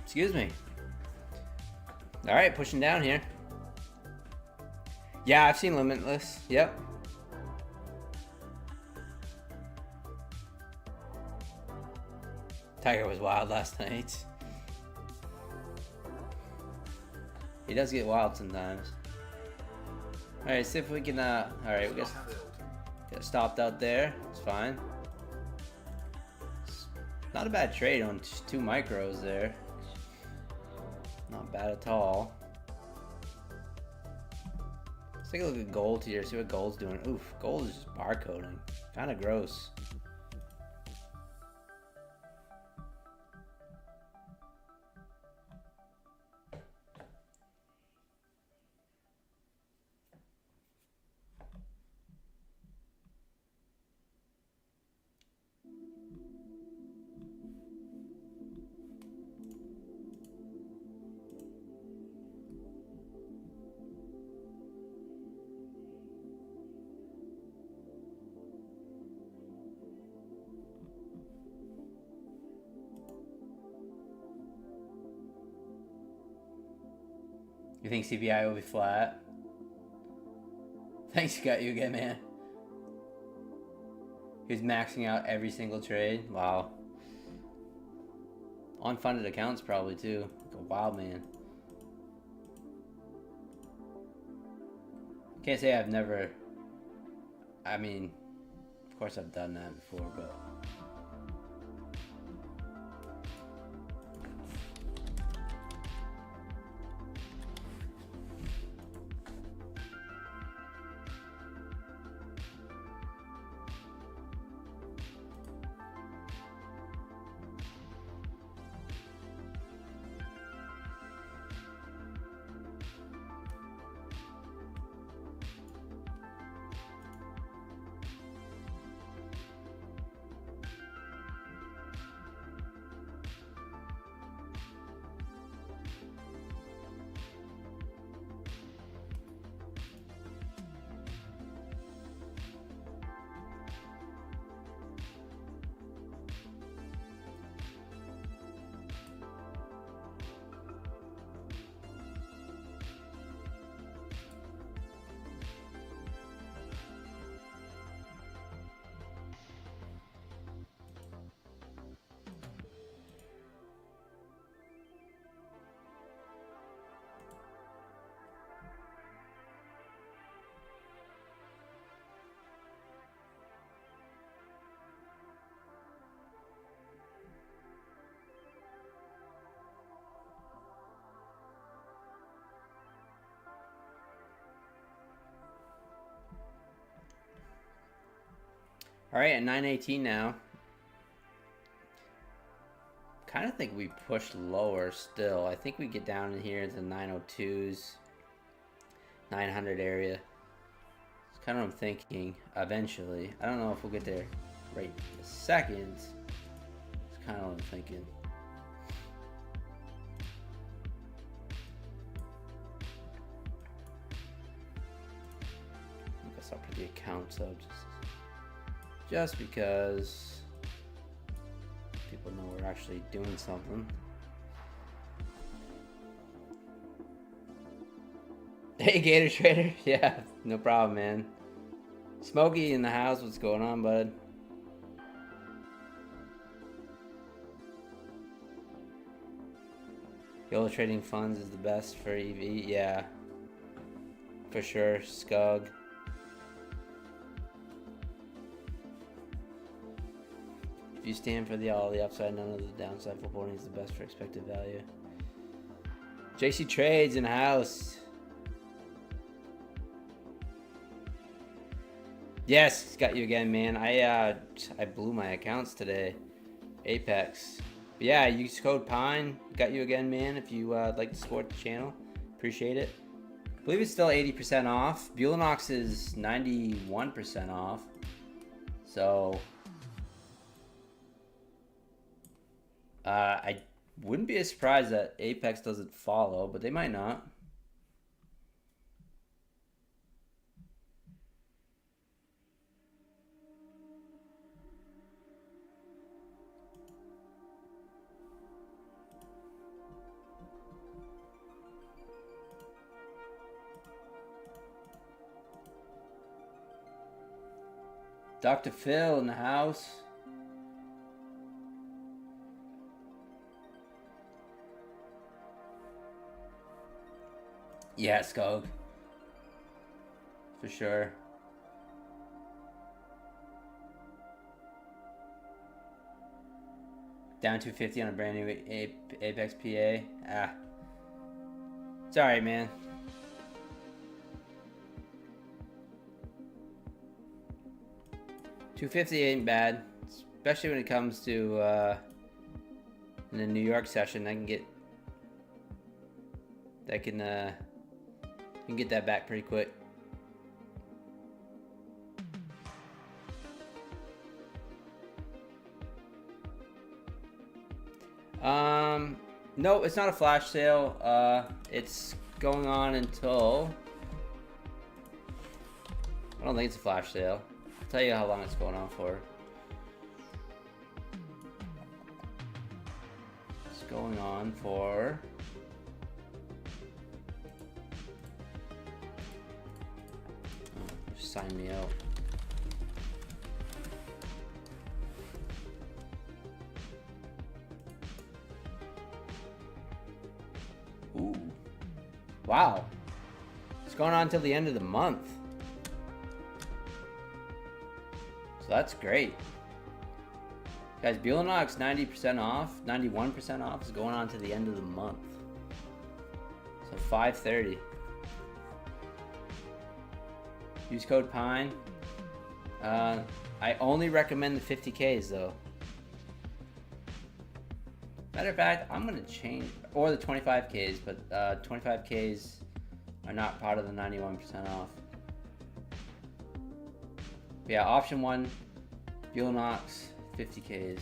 Excuse me. All right, pushing down here. Yeah, I've seen Limitless. Yep. Tiger was wild last night. He does get wild sometimes. Alright, see if we can, alright, we get stopped out there. It's fine. It's not a bad trade on 2 micros there. Not bad at all. Let's take a look at gold here, see what gold's doing. Oof, gold is just barcoding. Kind of gross. You think CPI will be flat? Thanks, got you again, man. He's maxing out every single trade. Wow. Unfunded accounts probably too. Like a wild man. Can't say I've never. I mean, of course I've done that before, but. All right, at 918 now. Kind of think we push lower still. I think we get down in here to 902s, 900 area. It's kind of what I'm thinking eventually. I don't know if we'll get there right this second. It's kind of what I'm thinking. I guess I'll put the accounts up just because people know we're actually doing something. Hey, Gator Trader. Yeah, no problem, man. Smokey in the house. What's going on, bud? YOLO trading funds is the best for EV. Yeah, for sure. Scug. If you stand for all the upside, none of the downside, foreboding is the best for expected value. JC Trades in the house. Yes, got you again, man. I blew my accounts today. Apex. But yeah, use code PINE. Got you again, man. If you like to support the channel, appreciate it. I believe it's still 80% off. Bulenox is 91% off. So I wouldn't be surprised that Apex doesn't follow, but they might not. Dr. Phil in the house. Yeah, Skog. For sure. Down 250 on a brand new Apex PA. Ah. It's alright, man. $250 ain't bad, especially when it comes to in the New York session. I can get that you can get that back pretty quick. No, it's not a flash sale. It's going on until, I don't think it's a flash sale. I'll tell you how long it's going on for. It's going on for just sign me out. Ooh. Wow. It's going on until the end of the month. So that's great. Guys, Buellanox 90% off, 91% off is going on to the end of the month. So 5/30. Use code PINE. I only recommend the 50Ks though. Matter of fact, I'm gonna change, or the 25Ks, but 25Ks are not part of the 91% off. But yeah, option 1, Buellanox 50Ks.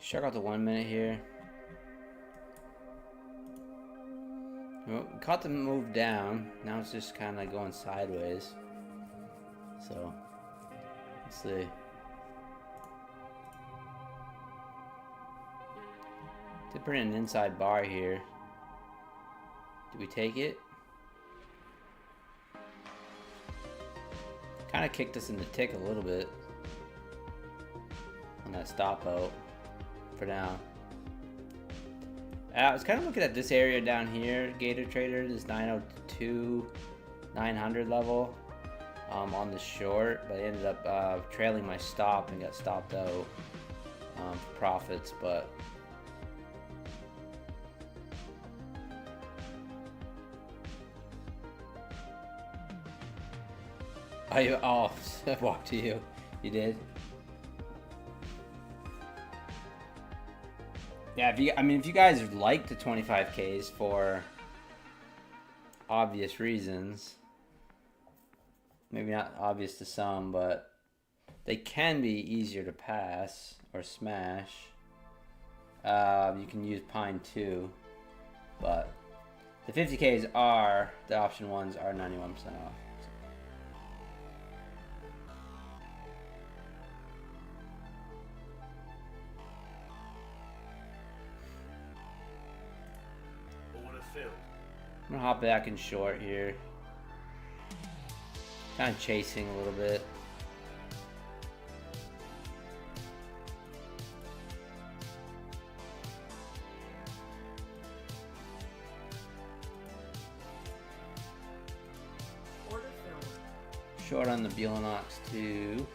Check out the 1 minute here. Well, we caught the move down. Now it's just kind of going sideways. So, let's see. To put in an inside bar here. Do we take it? Kind of kicked us in the tick a little bit on that stop out. For now. I was kind of looking at this area down here, Gator Trader, this 902, 900 level on the short, but I ended up trailing my stop and got stopped out for profits, but I walked to you. You did? Yeah, if you guys like the 25Ks for obvious reasons, maybe not obvious to some, but they can be easier to pass or smash. You can use Pine too, but the 50Ks are, the option ones are 91% off. I'm gonna hop back in short here. Kind of chasing a little bit. Order filled. Short on the Buellanox too.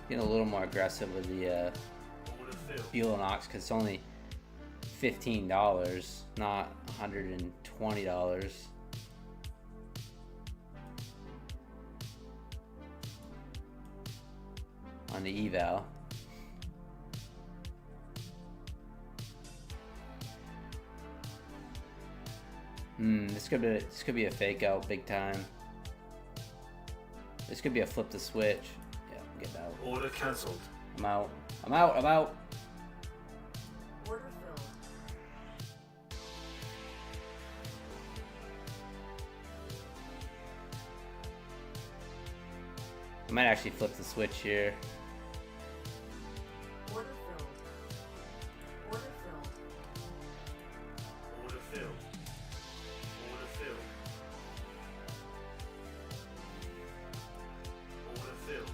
Getting a little more aggressive with the Buellanox because it's only $15, not $120 on the eval. This could be a fake out big time. This could be a flip the switch. Yeah, get out. Order cancelled. I'm out. I'm out. I'm out. Order filled. I might actually flip the switch here. Order filled. Order filled. Order filled. Order filled. Order filled.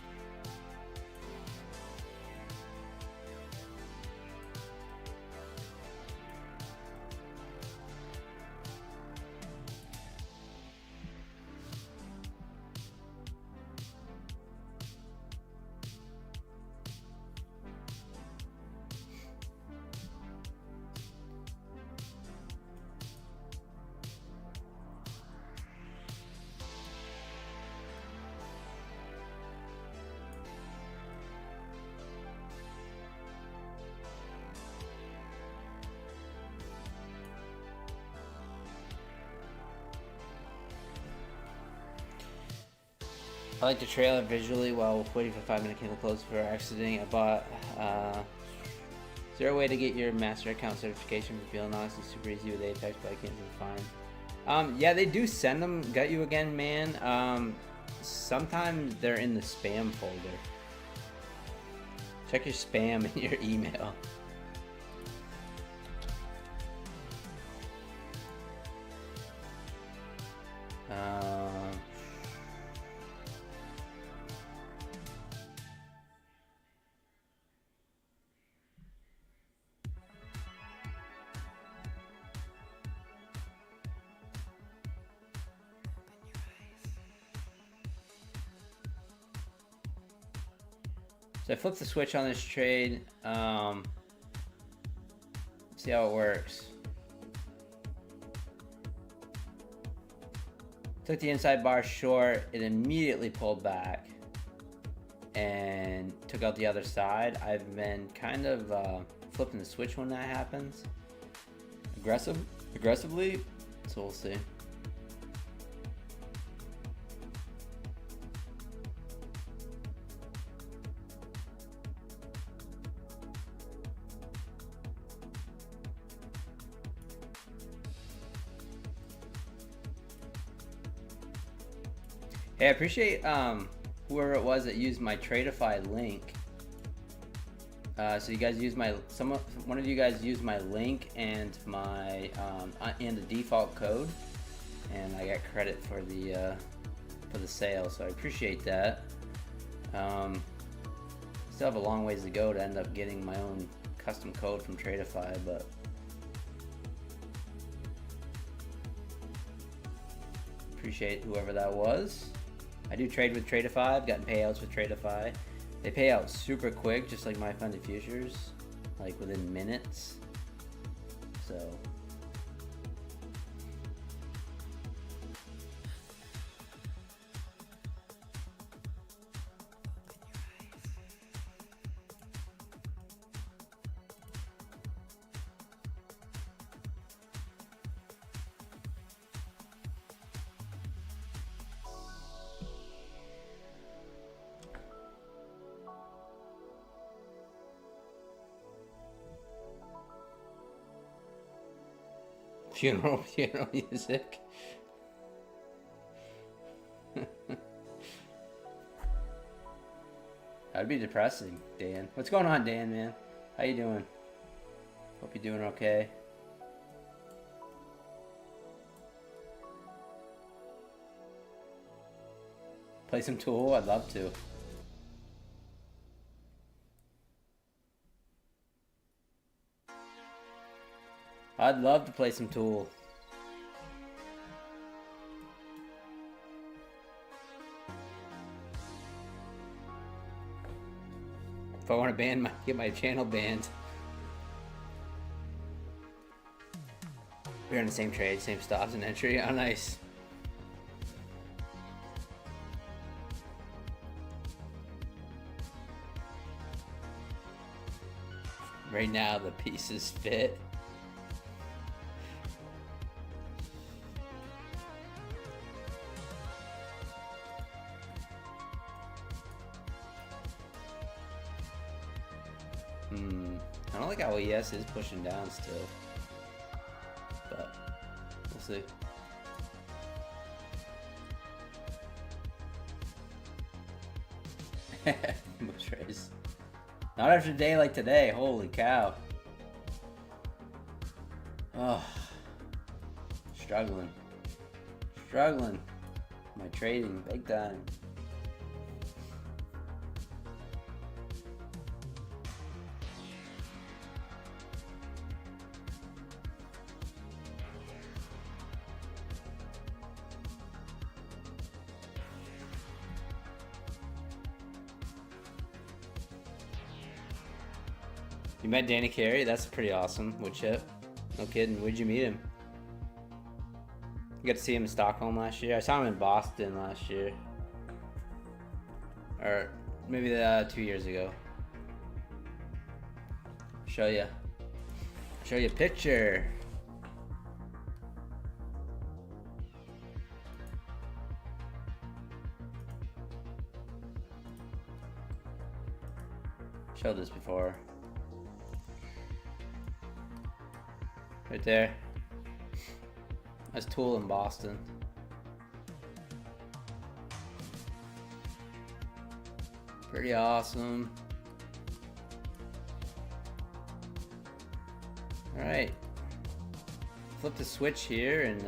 I like to trail it visually while waiting for 5-minute candle close for exiting. I bought. Is there a way to get your master account certification for Feelonomics? It's super easy with Apex, but I can't seem to find. Yeah, they do send them. Got you again, man. Sometimes they're in the spam folder. Check your spam in your email. So I flipped the switch on this trade. See how it works. Took the inside bar short. It immediately pulled back and took out the other side. I've been kind of flipping the switch when that happens. Aggressively. So we'll see. Hey, I appreciate whoever it was that used my Tradeify link. So you guys use one of you guys used my link and my and the default code, and I got credit for the sale. So I appreciate that. Still have a long ways to go to end up getting my own custom code from Tradeify, but. Appreciate whoever that was. I do trade with Tradeify. I've gotten payouts with Tradeify. They pay out super quick, just like my funded futures, like within minutes. So. Funeral music. That'd be depressing, Dan. What's going on, Dan, man? How you doing? Hope you're doing okay. Play some Tool? I'd love to. I'd love to play some Tool. If I want to get my channel banned. We're in the same trade, same stops and entry. Oh, nice. Right now, the pieces fit. I don't like how ES is pushing down still, but we'll see. Bush race. Not after a day like today. Holy cow. Oh, struggling. My trading big time. You met Danny Carey? That's pretty awesome. Wood chip. No kidding. Where'd you meet him? You got to see him in Stockholm last year. I saw him in Boston last year. Or maybe 2 years ago. Show you a picture. Showed this before. Right there. That's Tool in Boston. Pretty awesome. Alright. Flip the switch here, and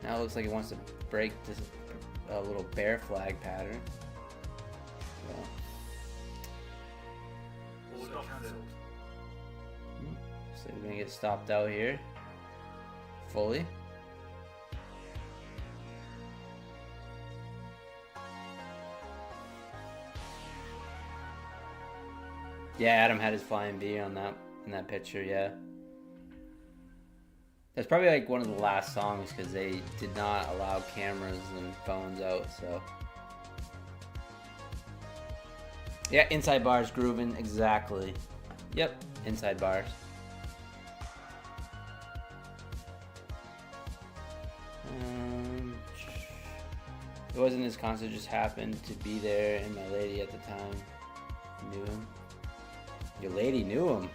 now it looks like it wants to break this little bear flag pattern. Order cancelled. So we're gonna get stopped out here fully. Yeah, Adam had his flying V on that in that picture. Yeah, that's probably like one of the last songs because they did not allow cameras and phones out. So yeah, inside bars grooving exactly. Yep, inside bars. It wasn't his concert, just happened to be there, and my lady at the time knew him. Your lady knew him?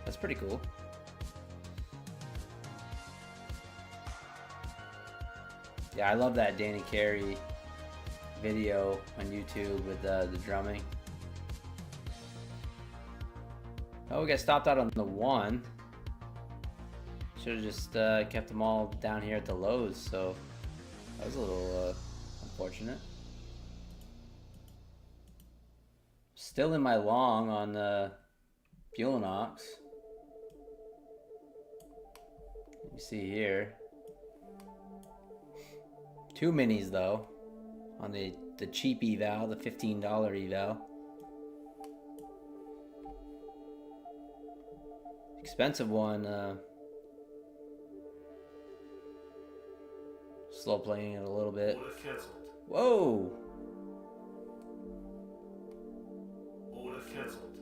That's pretty cool. Yeah, I love that Danny Carey video on YouTube with the drumming. Oh, we got stopped out on the 1. Should have just kept them all down here at the lows, so that was a little unfortunate. Still in my long on the Fuelanox. You see here. 2 minis though on the cheap eval, the $15 eval. Expensive one. Slow playing it a little bit. Order cancelled. Whoa! Order cancelled.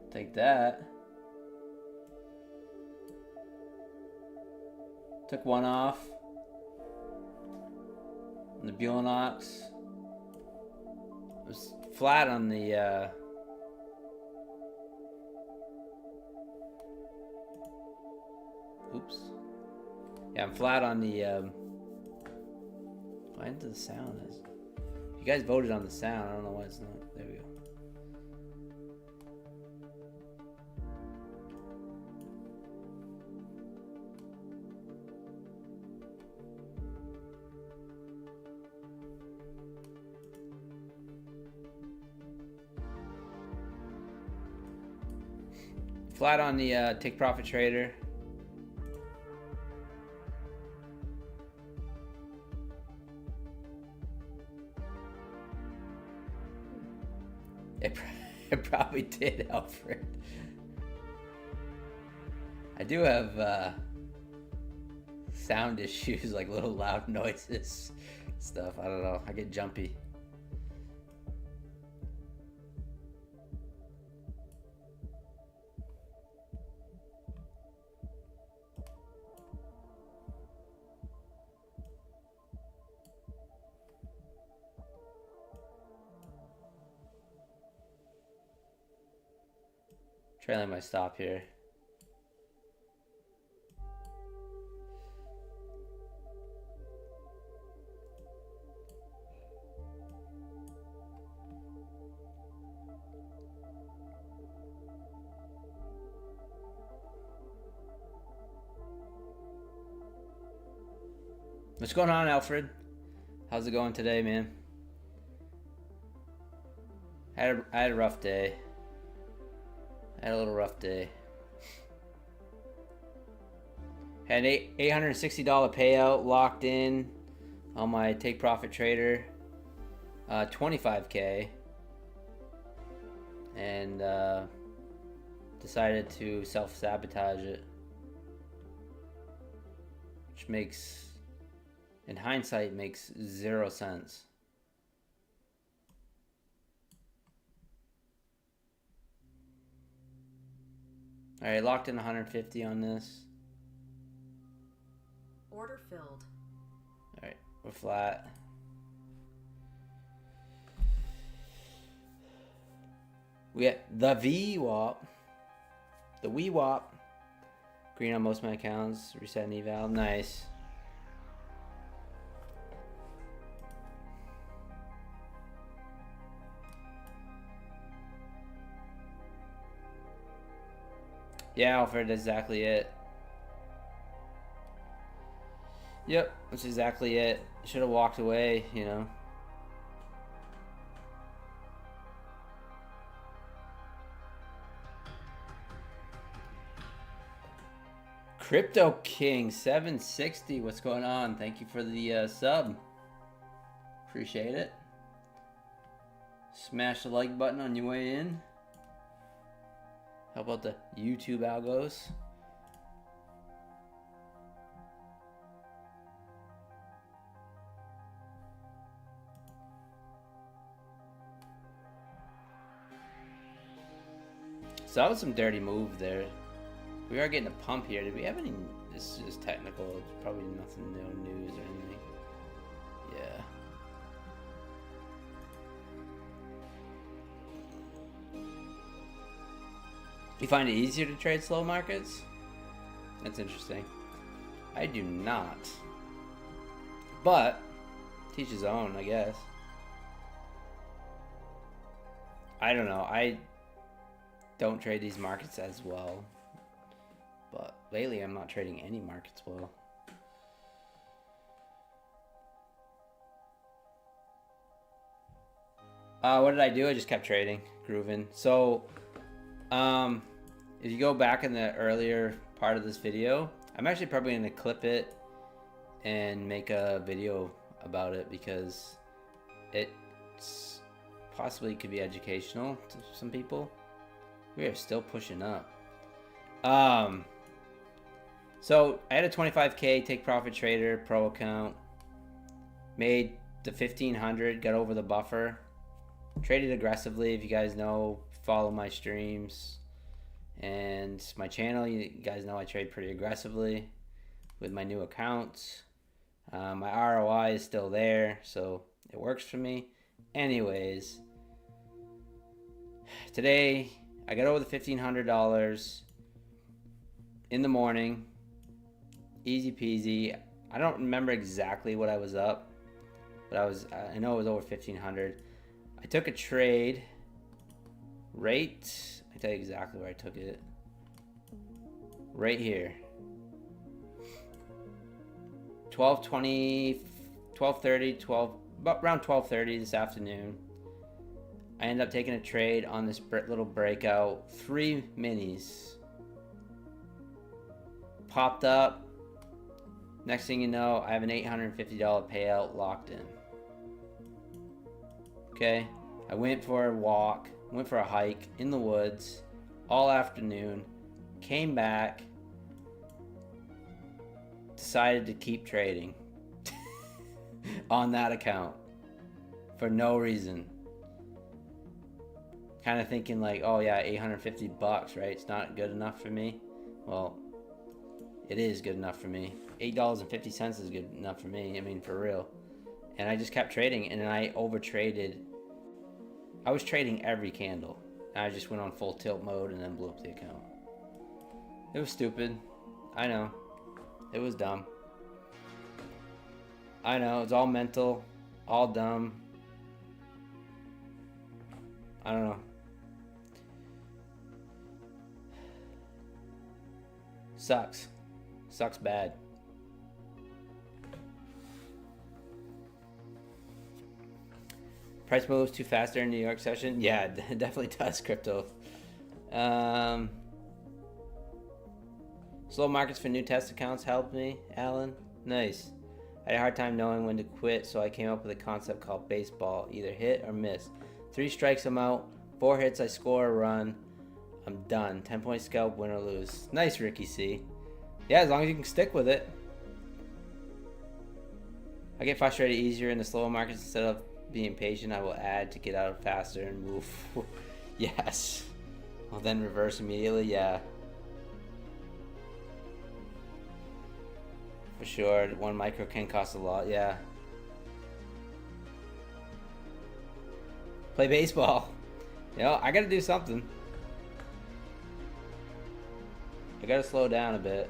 Take that. Took one off. And the Buellanox. It was flat on the oops. Yeah, I'm flat on the why did the sound is? You guys voted on the sound. I don't know why it's not. There we go. Flat on the take profit trader. It probably did, Alfred. I do have sound issues, like little loud noises, stuff. I don't know. I get jumpy. Trailing my stop here. What's going on, Alfred? How's it going today, man? I had a rough day. I had a little rough day. Had an $860 payout locked in on my take profit trader. 25K. And decided to self-sabotage it. Which makes, in hindsight, makes 0 sense. All right, locked in 150 on this. Order filled. All right, we're flat. We got the VWAP. The WeWAP. Green on most of my accounts. Reset and eval. Nice. Yeah, Alfred, that's exactly it. Yep, that's exactly it. Should have walked away, you know. Crypto King 760, what's going on? Thank you for the sub. Appreciate it. Smash the like button on your way in. How about the YouTube algos? So that was some dirty move there. We are getting a pump here. Did we have any? This is just technical. It's probably nothing, no news or anything. Yeah. You find it easier to trade slow markets? That's interesting. I do not. But, teach his own, I guess. I don't know. I don't trade these markets as well. But lately I'm not trading any markets well. What did I do? I just kept trading, grooving. So, if you go back in the earlier part of this video, I'm actually probably going to clip it and make a video about it because it's possibly could be educational to some people. We are still pushing up. So I had a 25K take profit trader pro account, made the 1500, got over the buffer, traded aggressively. If you guys know, follow my streams and my channel, you guys know I trade pretty aggressively with my new accounts. My ROI is still there, so it works for me. Anyways, today I got over the $1,500 in the morning. Easy peasy. I don't remember exactly what I was up, but I know it was over 1,500. I took a trade right, I can tell you exactly where I took it. Right here. 12:20, 12:30, about around 12:30 this afternoon. I ended up taking a trade on this little breakout. 3 minis. Popped up. Next thing you know, I have an $850 payout locked in. Okay, I went for a walk, went for a hike in the woods all afternoon, came back, decided to keep trading on that account for no reason. Kind of thinking like, oh yeah, $850, right? It's not good enough for me. Well, it is good enough for me. $8.50 is good enough for me. I mean, for real. And I just kept trading, and then I over traded. I was trading every candle. And I just went on full tilt mode and then blew up the account. It was stupid. I know. It was dumb. I know. It's all mental. All dumb. I don't know. Sucks. Sucks bad. Price moves too fast during New York session? Yeah, it definitely does, crypto. Slow markets for new test accounts helped me, Alan. Nice. I had a hard time knowing when to quit, so I came up with a concept called baseball. Either hit or miss. 3 strikes, I'm out. 4 hits, I score a run. I'm done. 10-point scalp, win or lose. Nice, Ricky C. Yeah, as long as you can stick with it. I get frustrated easier in the slower markets. Instead of being patient, I will add to get out faster and move. Yes. Well, then reverse immediately. Yeah. For sure. 1 micro can cost a lot. Yeah. Play baseball. You know, I gotta do something. I gotta slow down a bit.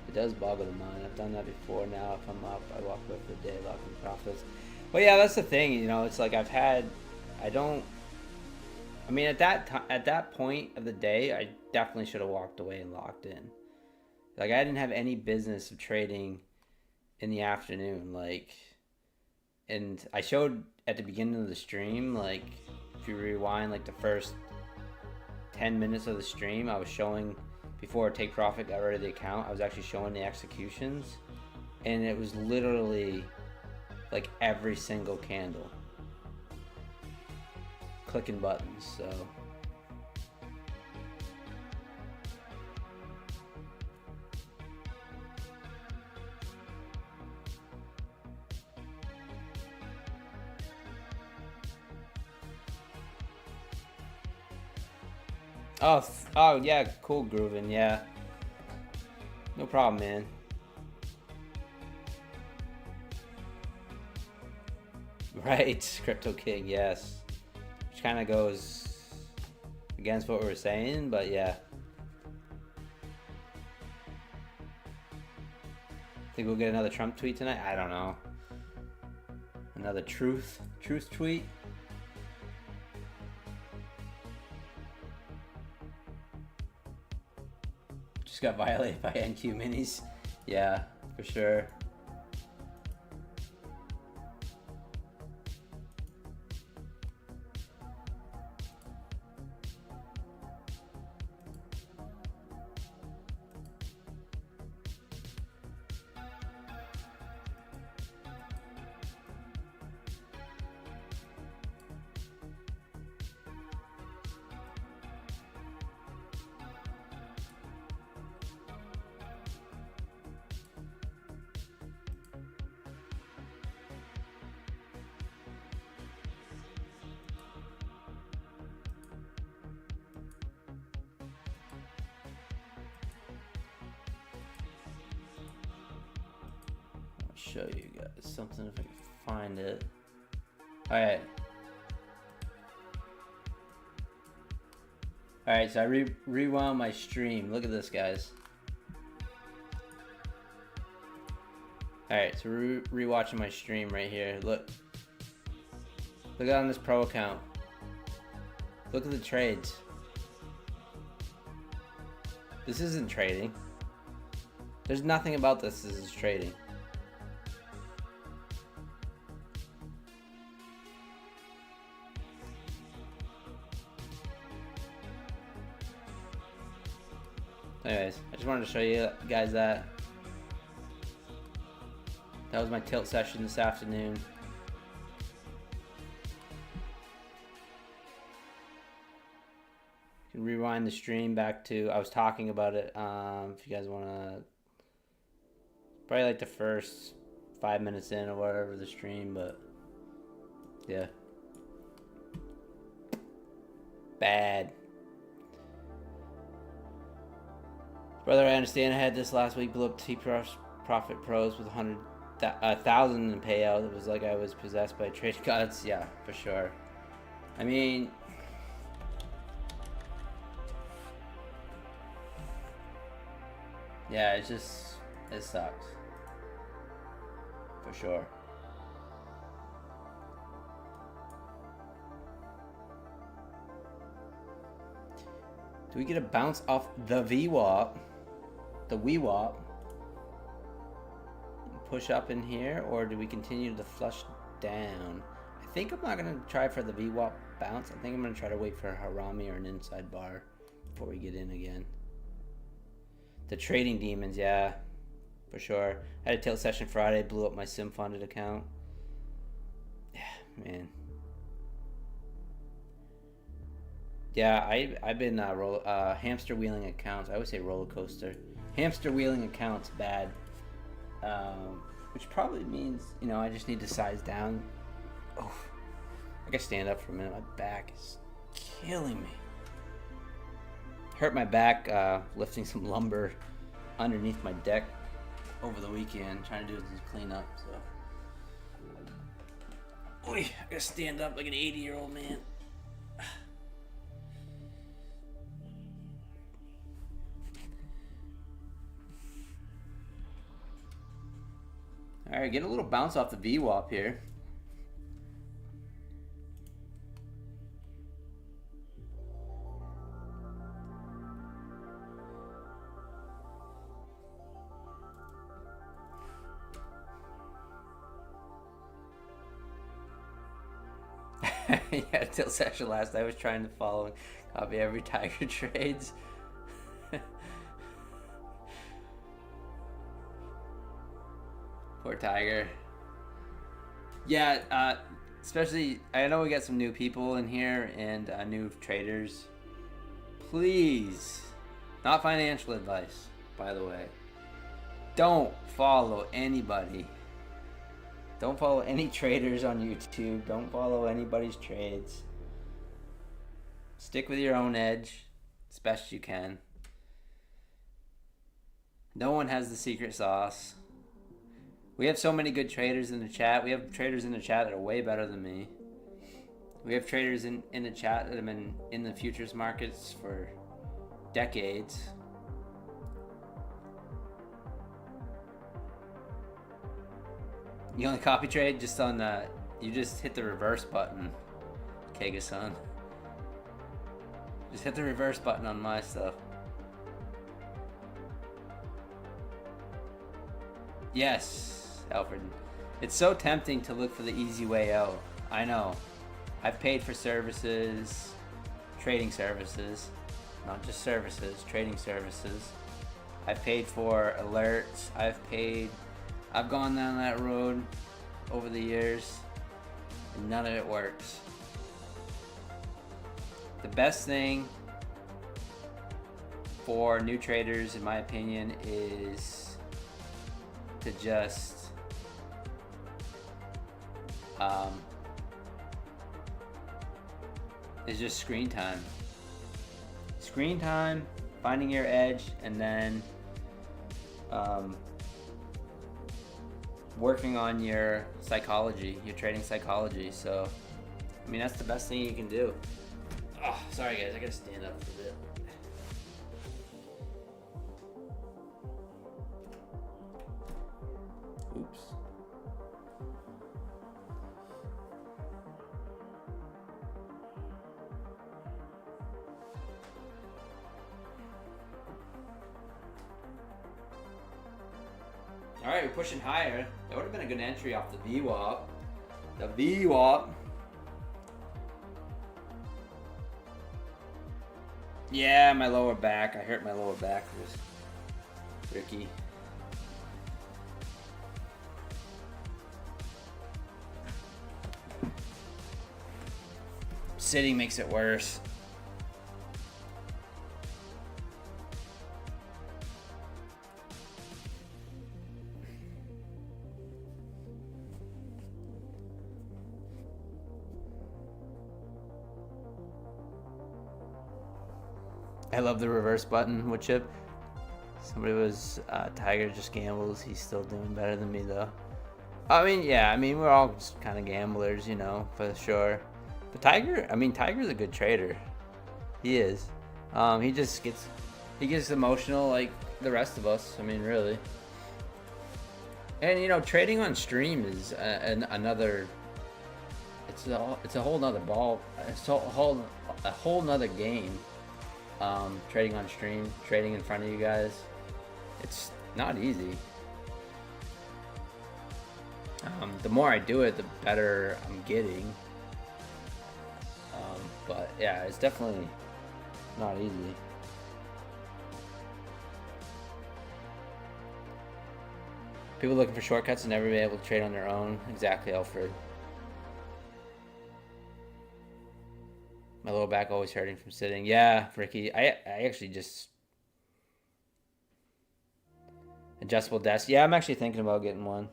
It does boggle the mind. I've done that before. Now if I'm up, I walk away for the day, locking profits. Well, yeah, that's the thing. You know, it's like I mean, at that point of the day, I definitely should have walked away and locked in. Like, I didn't have any business of trading in the afternoon. Like, and I showed at the beginning of the stream, like, if you rewind, like, the first 10 minutes of the stream, I was showing, before Take Profit got rid of the account, I was actually showing the executions, and it was literally like every single candle, clicking buttons. So oh yeah, cool, grooving. Yeah, no problem, man. Right, Crypto King, yes. Which kind of goes against what we were saying, but yeah. Think we'll get another Trump tweet tonight? I don't know. Another truth tweet? Just got violated by NQ minis. Yeah, for sure. Show you guys something if I can find it. Alright, so I rewound my stream. Look at this, guys. Alright, so rewatching my stream right here. Look on this pro account. Look at the trades. This isn't trading. There's nothing about this is trading. Anyways, I just wanted to show you guys that. That was my tilt session this afternoon. You can rewind rewind the stream back to, I was talking about it. If you guys want to, probably like the first 5 minutes in or whatever the stream, but yeah. Bad. Brother, I understand I had this last week, blew up Profit Pros with 1,000 in payout. It was like I was possessed by trade gods. Yeah, for sure. I mean, yeah, it's just, it sucks. For sure. Do we get a bounce off the VWAP? The WeWAP? Push up in here, or do we continue to flush down? I think I'm not going to try for the VWAP bounce. I think I'm going to try to wait for a Harami or an inside bar before we get in again. The trading demons, yeah, for sure. I had a tilt session Friday, blew up my sim funded account. Yeah, man. Yeah, I've been hamster wheeling accounts. I always say roller coaster. Hamster wheeling accounts bad, which probably means, you know, I just need to size down. Oh, I gotta stand up for a minute. My back is killing me. Hurt my back lifting some lumber underneath my deck over the weekend, trying to do this cleanup. So, oy, I gotta stand up like an 80-year-old man. All right, get a little bounce off the VWAP here. Yeah, till session last night I was trying to follow, copy every Tiger trades. Poor Tiger. Yeah, especially, I know we got some new people in here and new traders. Please, not financial advice, by the way. Don't follow anybody. Don't follow any traders on YouTube. Don't follow anybody's trades. Stick with your own edge as best you can. No one has the secret sauce. We have so many good traders in the chat. We have traders in the chat that are way better than me. We have traders in the chat that have been in the futures markets for decades. You only copy trade just on the, you just hit the reverse button, Kega-san. Just hit the reverse button on my stuff. Yes, Alfred. It's so tempting to look for the easy way out. I know. I've paid for services, trading services, not just services, trading services. I've paid for alerts. I've gone down that road over the years, and none of it works. The best thing for new traders, in my opinion, is to just screen time. Screen time, finding your edge, and then working on your psychology, your trading psychology. So, I mean, that's the best thing you can do. Oh, sorry guys, I gotta stand up for a bit. Oops. Alright, we're pushing higher. That would have been a good entry off the VWAP. The VWAP. Yeah, my lower back. I hurt my lower back. It was tricky. Sitting makes it worse. I love the reverse button wood chip. Somebody was Tiger just gambles. He's still doing better than me though. I mean, yeah, I mean we're all just kind of gamblers, you know, for sure. But Tiger, I mean Tiger's a good trader. He is. He just gets emotional like the rest of us. I mean, really. And you know, trading on stream is another. It's a whole nother ball. It's a whole nother game. Trading on stream, trading in front of you guys. It's not easy. The more I do it, the better I'm getting. But yeah, it's definitely not easy. People looking for shortcuts and never be able to trade on their own. Exactly, Alfred. My lower back always hurting from sitting. Yeah, Ricky. I actually just adjustable desk. Yeah, I'm actually thinking about getting one.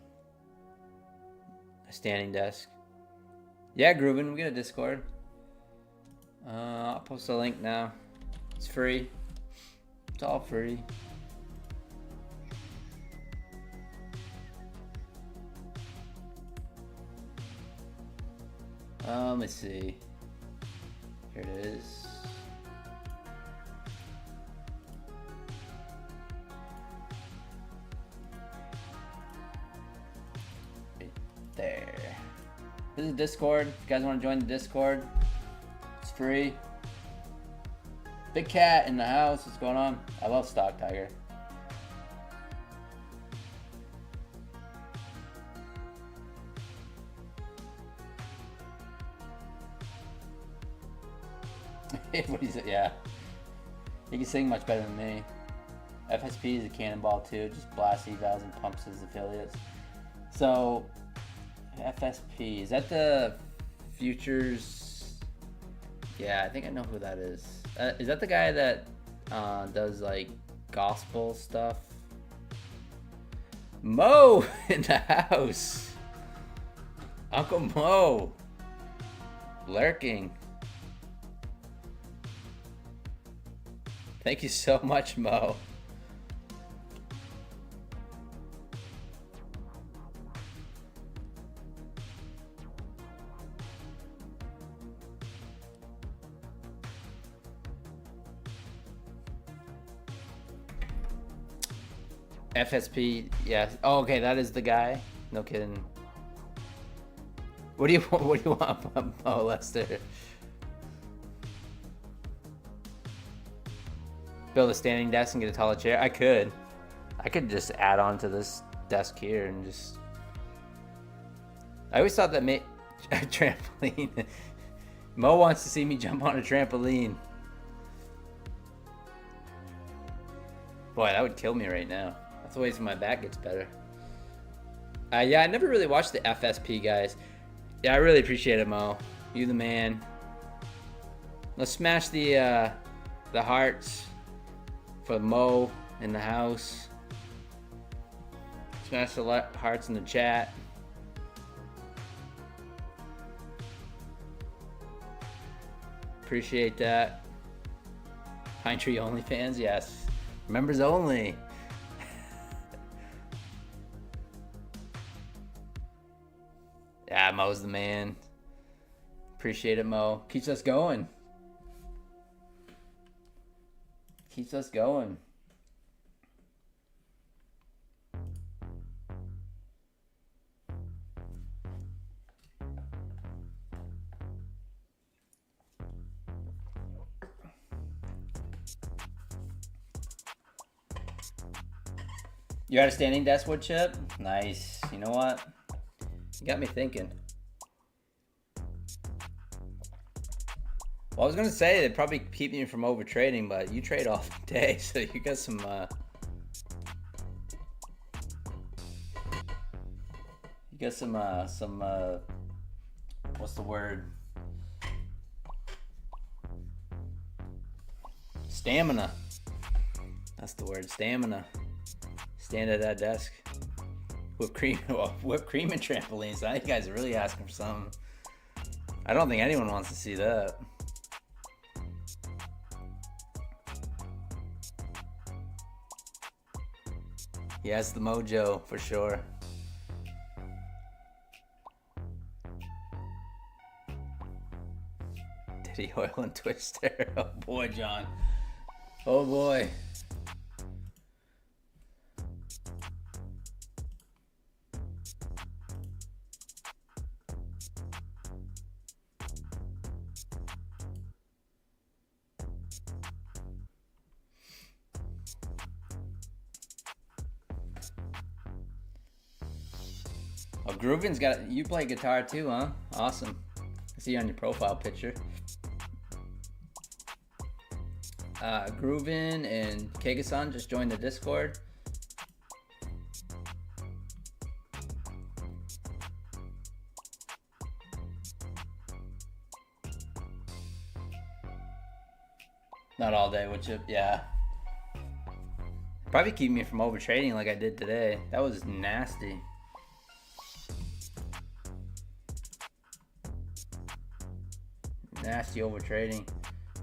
A standing desk. Yeah, Groovin, we get a Discord. I'll post a link now. It's free. It's all free. Let's see. Here it is. Right there. This is Discord. If you guys want to join the Discord, it's free. Big Cat in the house. What's going on? I love Stock Tiger. What is it? Yeah. He can sing much better than me. FSP is a cannonball too. Just blasts evals and pumps his affiliates. So, FSP. Is that the futures? Yeah, I think I know who that is. Is that the guy that does like gospel stuff? Mo in the house. Uncle Mo. Lurking. Thank you so much, Mo. FSP, yeah. Oh, okay, that is the guy. No kidding. What do you want from Mo Lester? Build a standing desk and get a taller chair. I could just add on to this desk here and just. I always thought that a trampoline. Mo wants to see me jump on a trampoline. Boy, that would kill me right now. That's the way my back gets better. Yeah, I never really watched the FSP guys. Yeah, I really appreciate it, Mo. You the man. Let's smash the hearts for Mo in the house. Smash the hearts in the chat. Appreciate that. Pine Tree Only fans, yes. Members only. Yeah, Mo's the man. Appreciate it, Mo. Keeps us going. Keeps us going. You had a standing desk wood chip? Nice. You know what? You got me thinking. Well, I was gonna say they'd probably keep me from over trading, but you trade all day, so you got some. You got some. What's the word? Stamina. That's the word. Stamina. Stand at that desk. Whipped cream and trampolines. Now you guys are really asking for something. I don't think anyone wants to see that. He has the mojo for sure. Diddy Oil and Twister. Oh boy, John. Oh boy. Oh, Groovin's got, you play guitar too, huh? Awesome. I see you on your profile picture. Groovin and Kegasan just joined the Discord. Not all day, which, yeah. Probably keep me from over trading like I did today. That was nasty. Nasty over trading.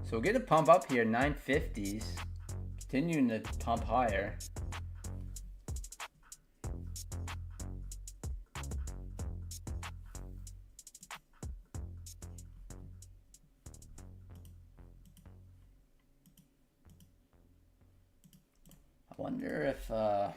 So we'll get a pump up here, 950s. Continuing to pump higher. I wonder if all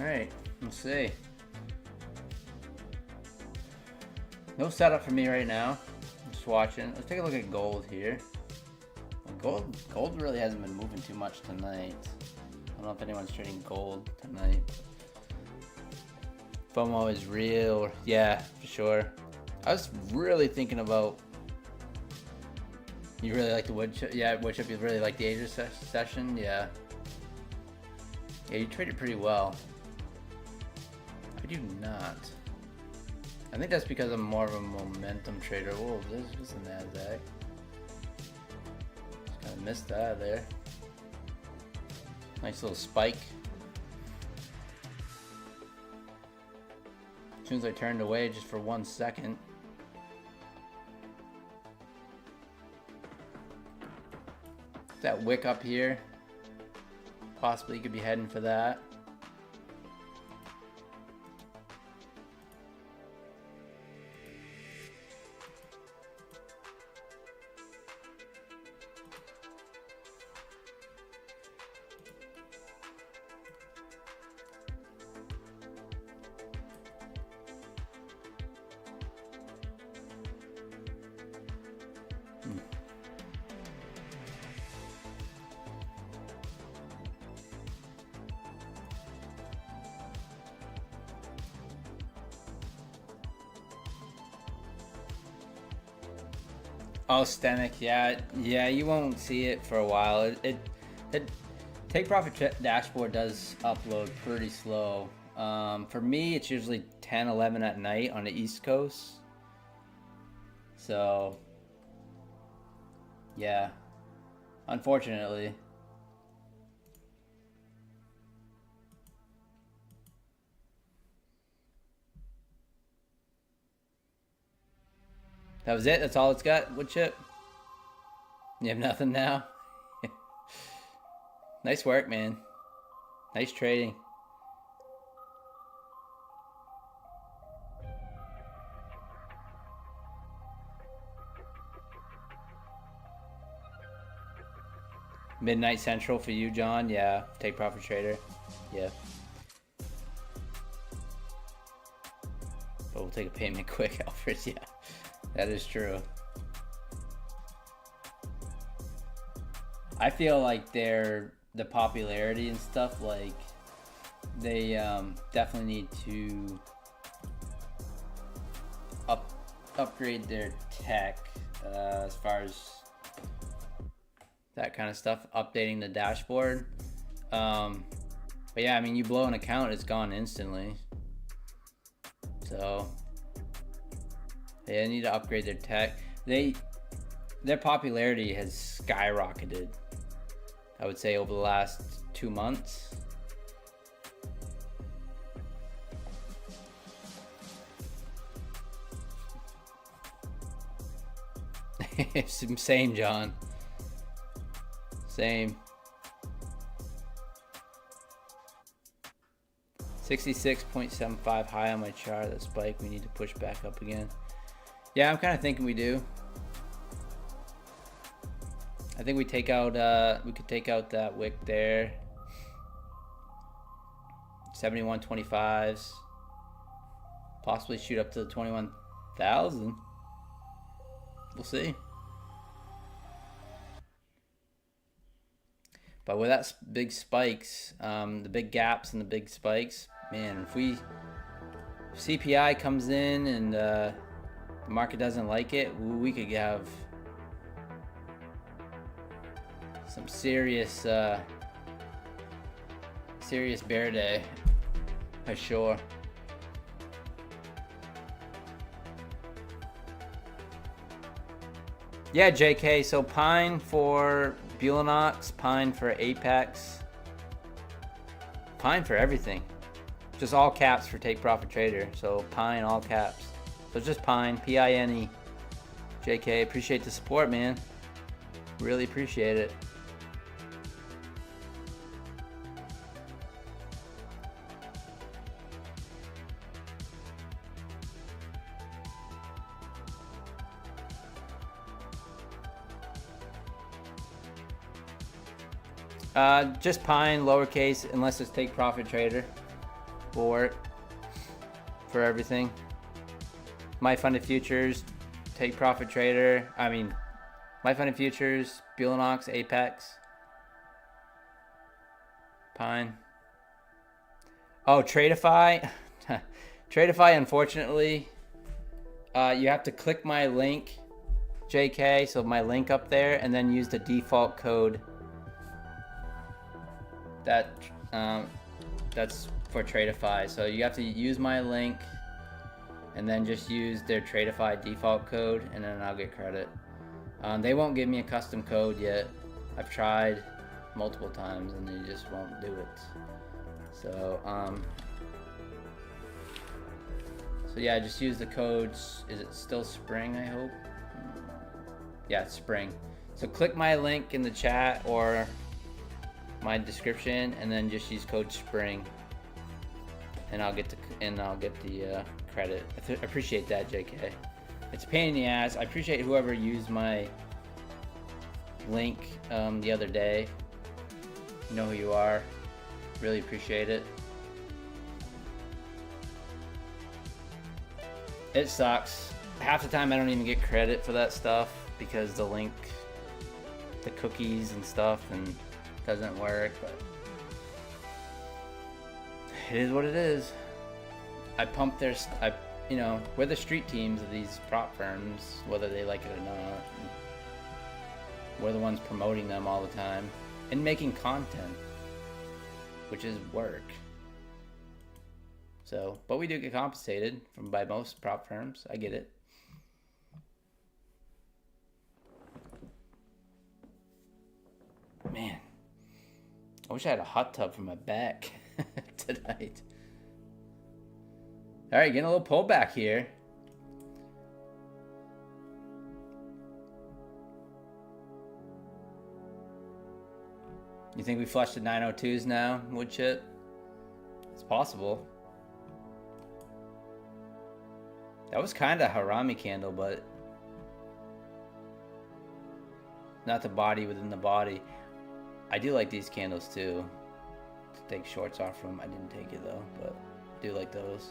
right, let's see. No setup for me right now. I'm just watching. Let's take a look at gold here. Well, gold really hasn't been moving too much tonight. I don't know if anyone's trading gold tonight. FOMO is real. Yeah, for sure. I was really thinking about. You really like the wood chip? Yeah, wood chip. You really like the Asia session? Yeah. Yeah, you traded pretty well. I do not. I think that's because I'm more of a momentum trader. Whoa, this was the NASDAQ. Just kind of missed that there. Nice little spike. As soon as I turned away just for 1 second. That wick up here. Possibly you could be heading for that. Oh, Stenic, yeah, you won't see it for a while. It Take Profit dashboard does upload pretty slow. For me, it's usually 10, 11 at night on the East Coast. So, yeah, unfortunately. That was it? That's all it's got? Wood chip? You have nothing now? Nice work, man. Nice trading. Midnight Central for you, John. Yeah. Take Profit Trader. Yeah. But we'll take a payment quick, Alfred. Yeah. That is true. I feel like the popularity and stuff, like they definitely need to upgrade their tech as far as that kind of stuff, updating the dashboard. But yeah, I mean, you blow an account, it's gone instantly. So they need to upgrade their tech. Their popularity has skyrocketed, I would say, over the last 2 months. Same, John. Same. 66.75 high on my chart. That spike, we need to push back up again. Yeah, I'm kind of thinking we do. I think we take out, we could take out that wick there. 71.25s. Possibly shoot up to the 21,000. We'll see. But with that big spikes, the big gaps and the big spikes, man, if CPI comes in and the market doesn't like it, we could have some serious bear day, for sure. Yeah, JK, so Pine for Bulanox, Pine for Apex, Pine for everything. Just all caps for Take Profit Trader. So Pine, all caps. So just Pine, P-I-N-E. JK, appreciate the support, man. Really appreciate it. Just Pine, lowercase, unless it's Take Profit Trader for everything. My Funded Futures, Take Profit Trader. I mean, My Funded Futures, Bulanox, Apex, Pine. Oh, Tradeify. Tradeify, unfortunately, you have to click my link, JK, so my link up there, and then use the default code. That's for Tradeify. So you have to use my link and then just use their Tradeify default code, and then I'll get credit. They won't give me a custom code yet. I've tried multiple times and they just won't do it. So so yeah, just use the codes. Is it still spring, I hope? Yeah, it's spring. So click my link in the chat or my description, and then just use code SPRING, and I'll get the credit. I appreciate that, JK. It's a pain in the ass. I appreciate whoever used my link the other day. You know who you are. Really appreciate it. It sucks. Half the time I don't even get credit for that stuff because the link, the cookies and stuff, and doesn't work, but it is what it is. I pump their, you know, we're the street teams of these prop firms, whether they like it or not. We're the ones promoting them all the time and making content, which is work. So, but we do get compensated by most prop firms. I get it. Man, I wish I had a hot tub for my back tonight. All right, getting a little pullback here. You think we flushed the 902s now, wood chip? It's possible. That was kind of harami candle, but not the body within the body. I do like these candles too. To take shorts off from. I didn't take it though, but I do like those.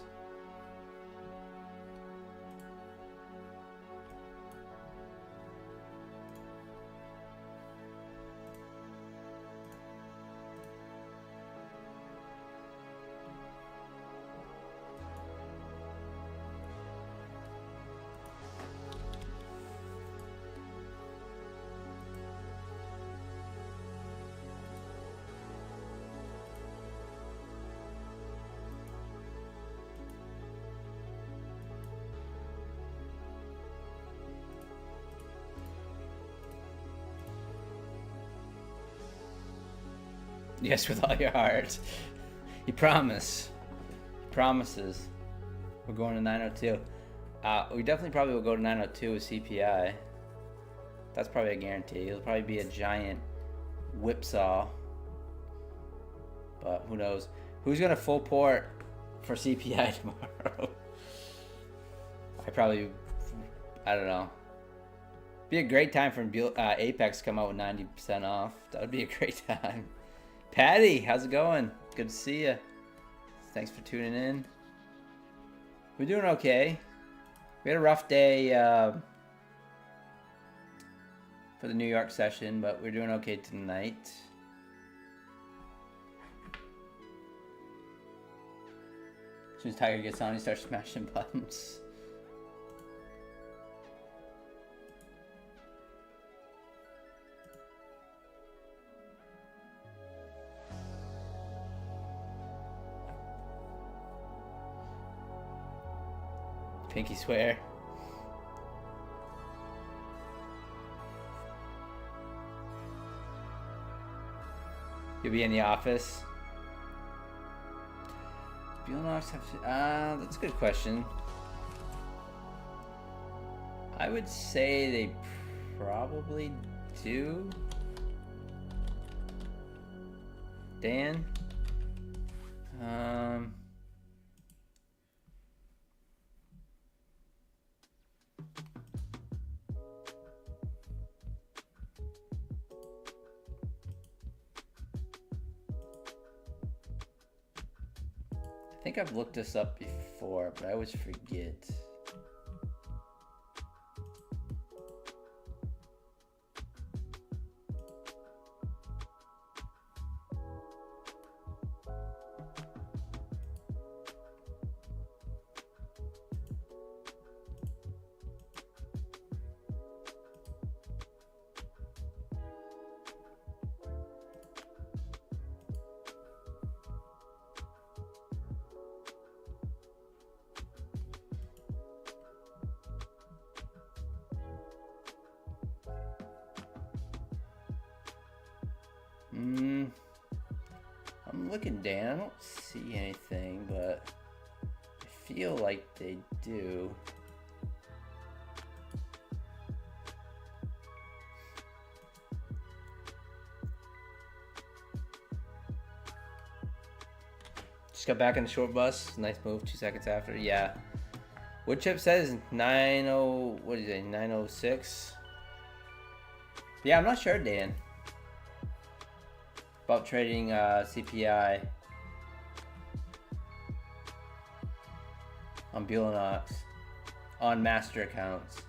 Yes, with all your heart. He promises. We're going to 902. We definitely probably will go to 902 with CPI. That's probably a guarantee. It'll probably be a giant whipsaw. But who knows? Who's going to full port for CPI tomorrow? I don't know. Be a great time for Apex to come out with 90% off. That would be a great time. Patty, how's it going? Good to see you. Thanks for tuning in. We're doing okay. We had a rough day for the New York session, but we're doing okay tonight. As soon as Tiger gets on, he starts smashing buttons. Pinky swear. You'll be in the office. That's a good question. I would say they probably do. Dan? I think I've looked this up before, but I always forget. I'm looking, Dan. I don't see anything, but I feel like they do. Just got back in the short bus. Nice move. 2 seconds after. Yeah. What chip says 90? What is it? 906. Yeah, I'm not sure, Dan. About trading CPI on Buellanox on master accounts.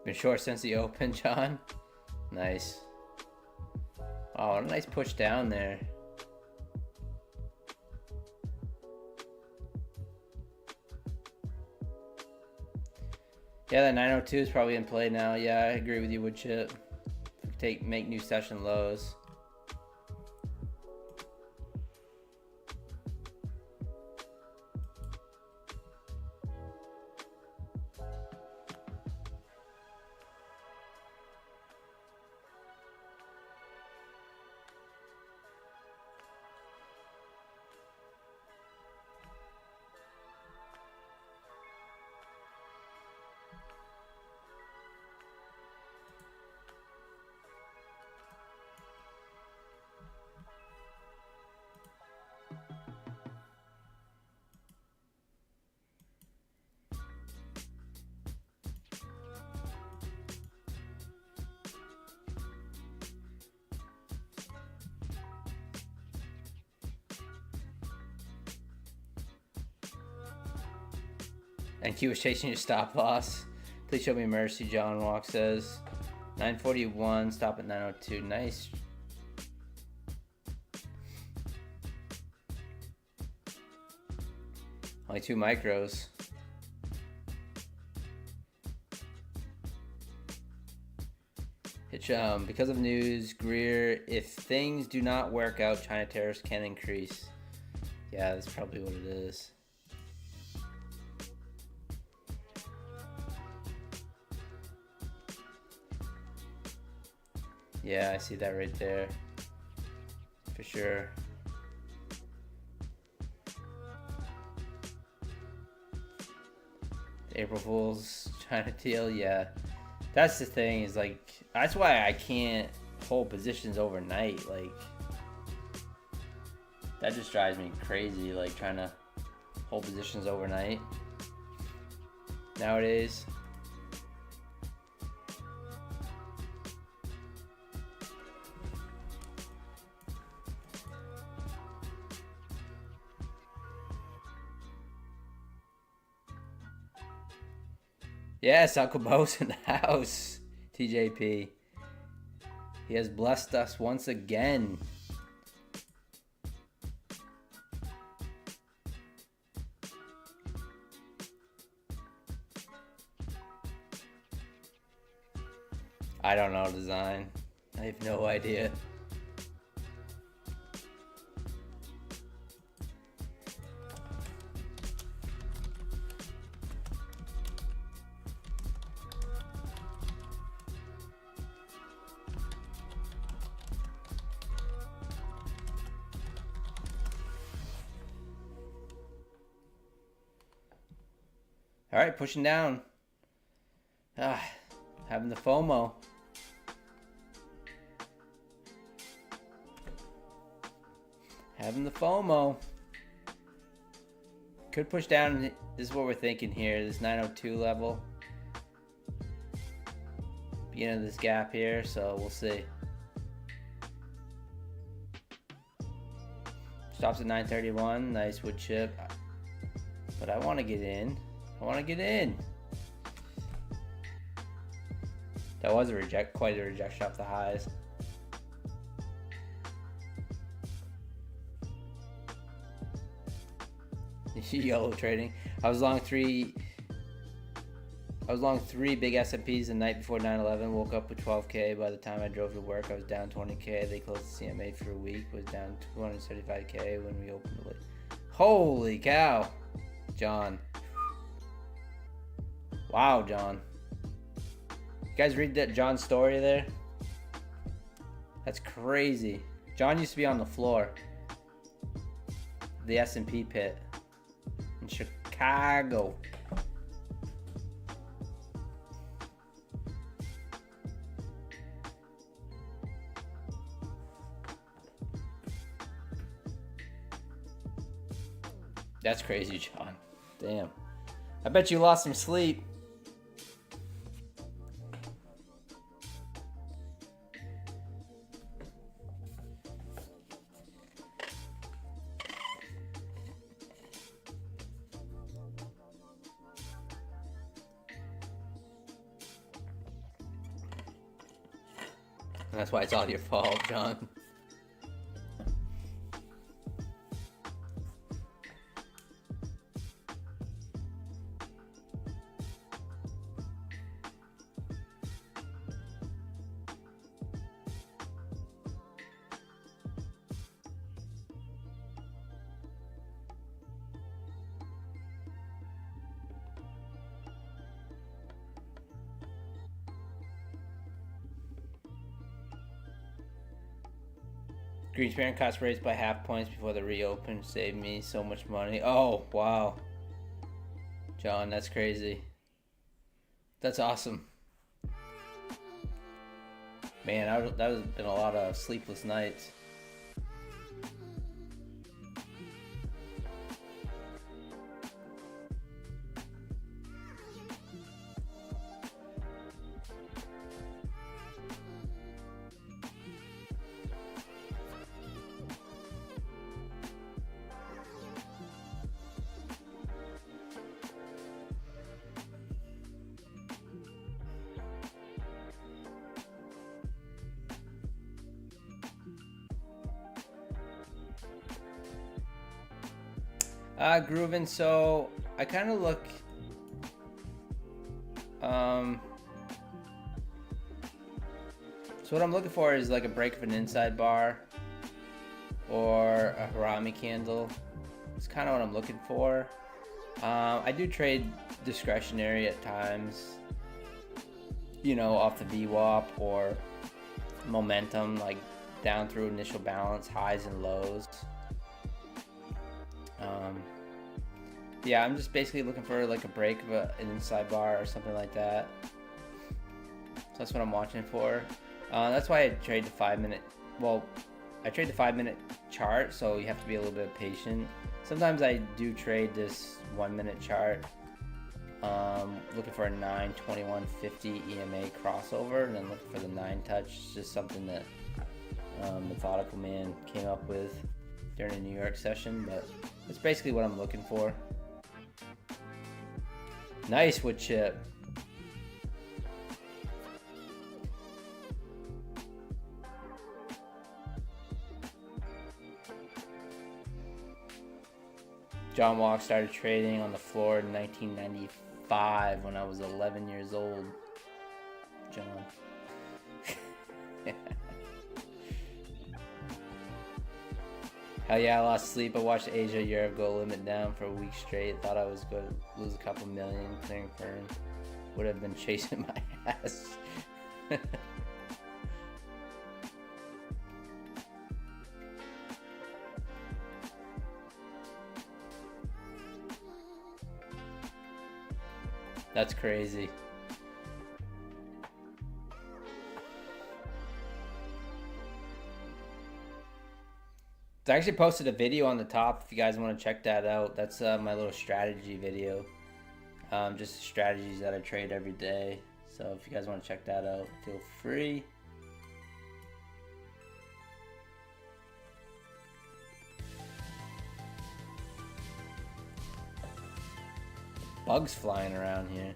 Been short since the open, John. Nice. Oh, what a nice push down there. Yeah, that 902 is probably in play now. Yeah, I agree with you, Woodchip. Make new session lows. And Q was chasing your stop loss. Please show me mercy, John Walk says. 941, stop at 902. Nice. Only 2 micros. Which, because of news, Greer, if things do not work out, China tariffs can increase. Yeah, that's probably what it is. Yeah, I see that right there. For sure. April Fool's China deal, yeah. That's the thing, is like, that's why I can't hold positions overnight. Like, that just drives me crazy, like trying to hold positions overnight nowadays. Yes, Uncle Bo's in the house. TJP. He has blessed us once again. I don't know design. I have no idea. All right, pushing down. Having the FOMO. Having the FOMO. Could push down. This is what we're thinking here. This 902 level. Beginning of this gap here, so we'll see. Stops at 931. Nice wood chip. But I want to get in. I want to get in. That was quite a rejection off the highs. YOLO trading. I was long three big S&Ps the night before 9/11. Woke up with 12K. By the time I drove to work, I was down 20K. They closed the CMA for a week. Was down 275K when we opened the lid. Holy cow, John. Wow, John. You guys read that John's story there? That's crazy. John used to be on the floor. The S&P pit in Chicago. That's crazy, John. Damn. I bet you lost some sleep. And that's why it's all your fault, John. Greenspan cost raised by half points before the reopen. Saved me so much money. Oh, wow. John, that's crazy. That's awesome. Man, that has been a lot of sleepless nights. Groovin', so I kind of look So what I'm looking for is like a break of an inside bar or a harami candle. It's kind of what I'm looking for. I do trade discretionary at times, you know, off the VWAP or momentum, like down through initial balance, highs and lows. Yeah, I'm just basically looking for like a break of an inside bar or something like that. So that's what I'm watching for. That's why I trade the 5-minute. Well, I trade the 5-minute chart, so you have to be a little bit patient. Sometimes I do trade this 1-minute chart, looking for a 9/21/50 EMA crossover, and then looking for the 9 touch. It's just something that Methodical Man came up with during a New York session, but that's basically what I'm looking for. Nice wood chip. John Walk started trading on the floor in 1995 when I was 11 years old. John. Hell yeah, I lost sleep. I watched Asia Europe go limit down for a week straight. Thought I was going to lose a couple million clearing firm. Would have been chasing my ass. That's crazy. I actually posted a video on the top if you guys want to check that out. That's my little strategy video. Just strategies that I trade every day. So if you guys want to check that out, feel free. Bugs flying around here.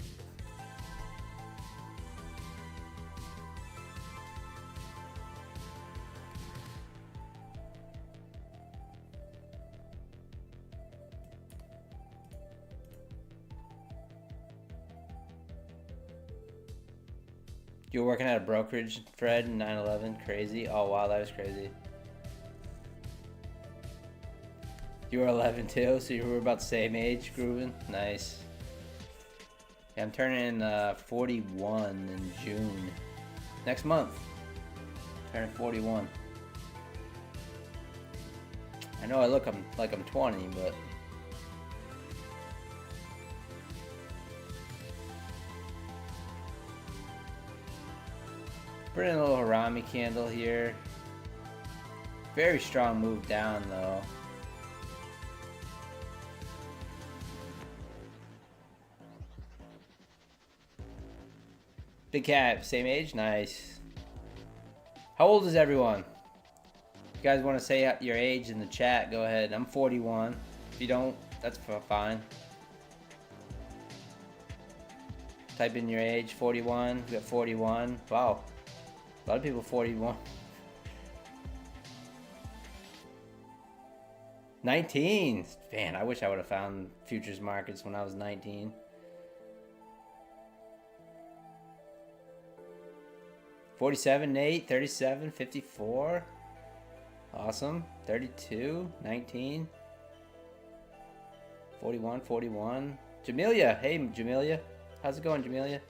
You were working at a brokerage, Fred, in 9/11? Crazy. Oh, wow, that was crazy. You were 11 too, so you were about the same age, grooving? Nice. Yeah, I'm turning 41 in June. Next month. Turning 41. I know I look like I'm 20, but... Put in a little harami candle here. Very strong move down though. Big Cat, same age? Nice. How old is everyone? If you guys want to say your age in the chat, go ahead. I'm 41. If you don't, that's fine. Type in your age, 41. We got 41. Wow. A lot of people 41. 19. Man, I wish I would have found futures markets when I was 19. $47, Nate, 37, 54. Awesome. 32, 19. 41, 41. Jamelia. Hey, Jamelia. How's it going, Jamelia?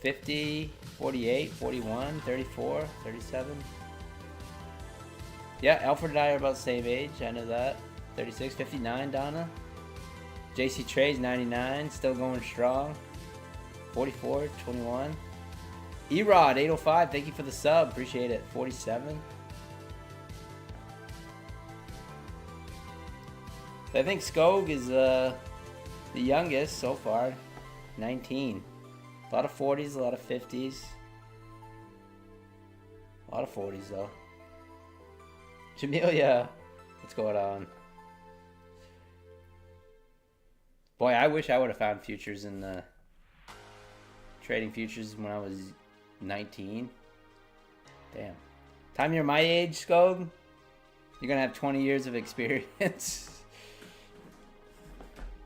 50, 48, 41, 34, 37. Yeah, Alfred and I are about the same age. I know that. 36, 59, Donna. JC Trades, 99. Still going strong. 44, 21. Erod, 805. Thank you for the sub. Appreciate it. 47. I think Skog is the youngest so far. 19. A lot of 40s, a lot of 50s. A lot of 40s though. Jamelia, what's going on? Boy, I wish I would have found futures in trading futures when I was 19. Damn. Time you're my age, Skog, you're gonna have 20 years of experience.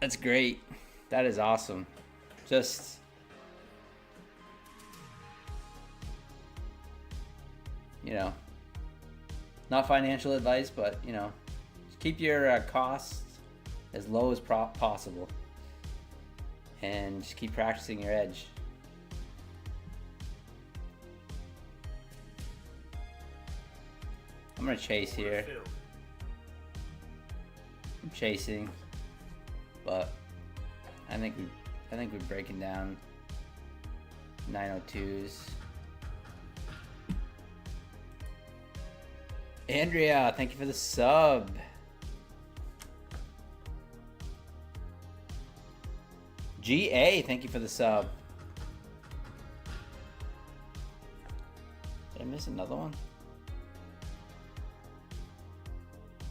That's great. That is awesome. Just you know, not financial advice, but you know, just keep your costs as low as possible, and just keep practicing your edge. I'm gonna chase here. Filled. I'm chasing, but I think we're breaking down 902s. Andrea, thank you for the sub. GA, thank you for the sub. Did I miss another one?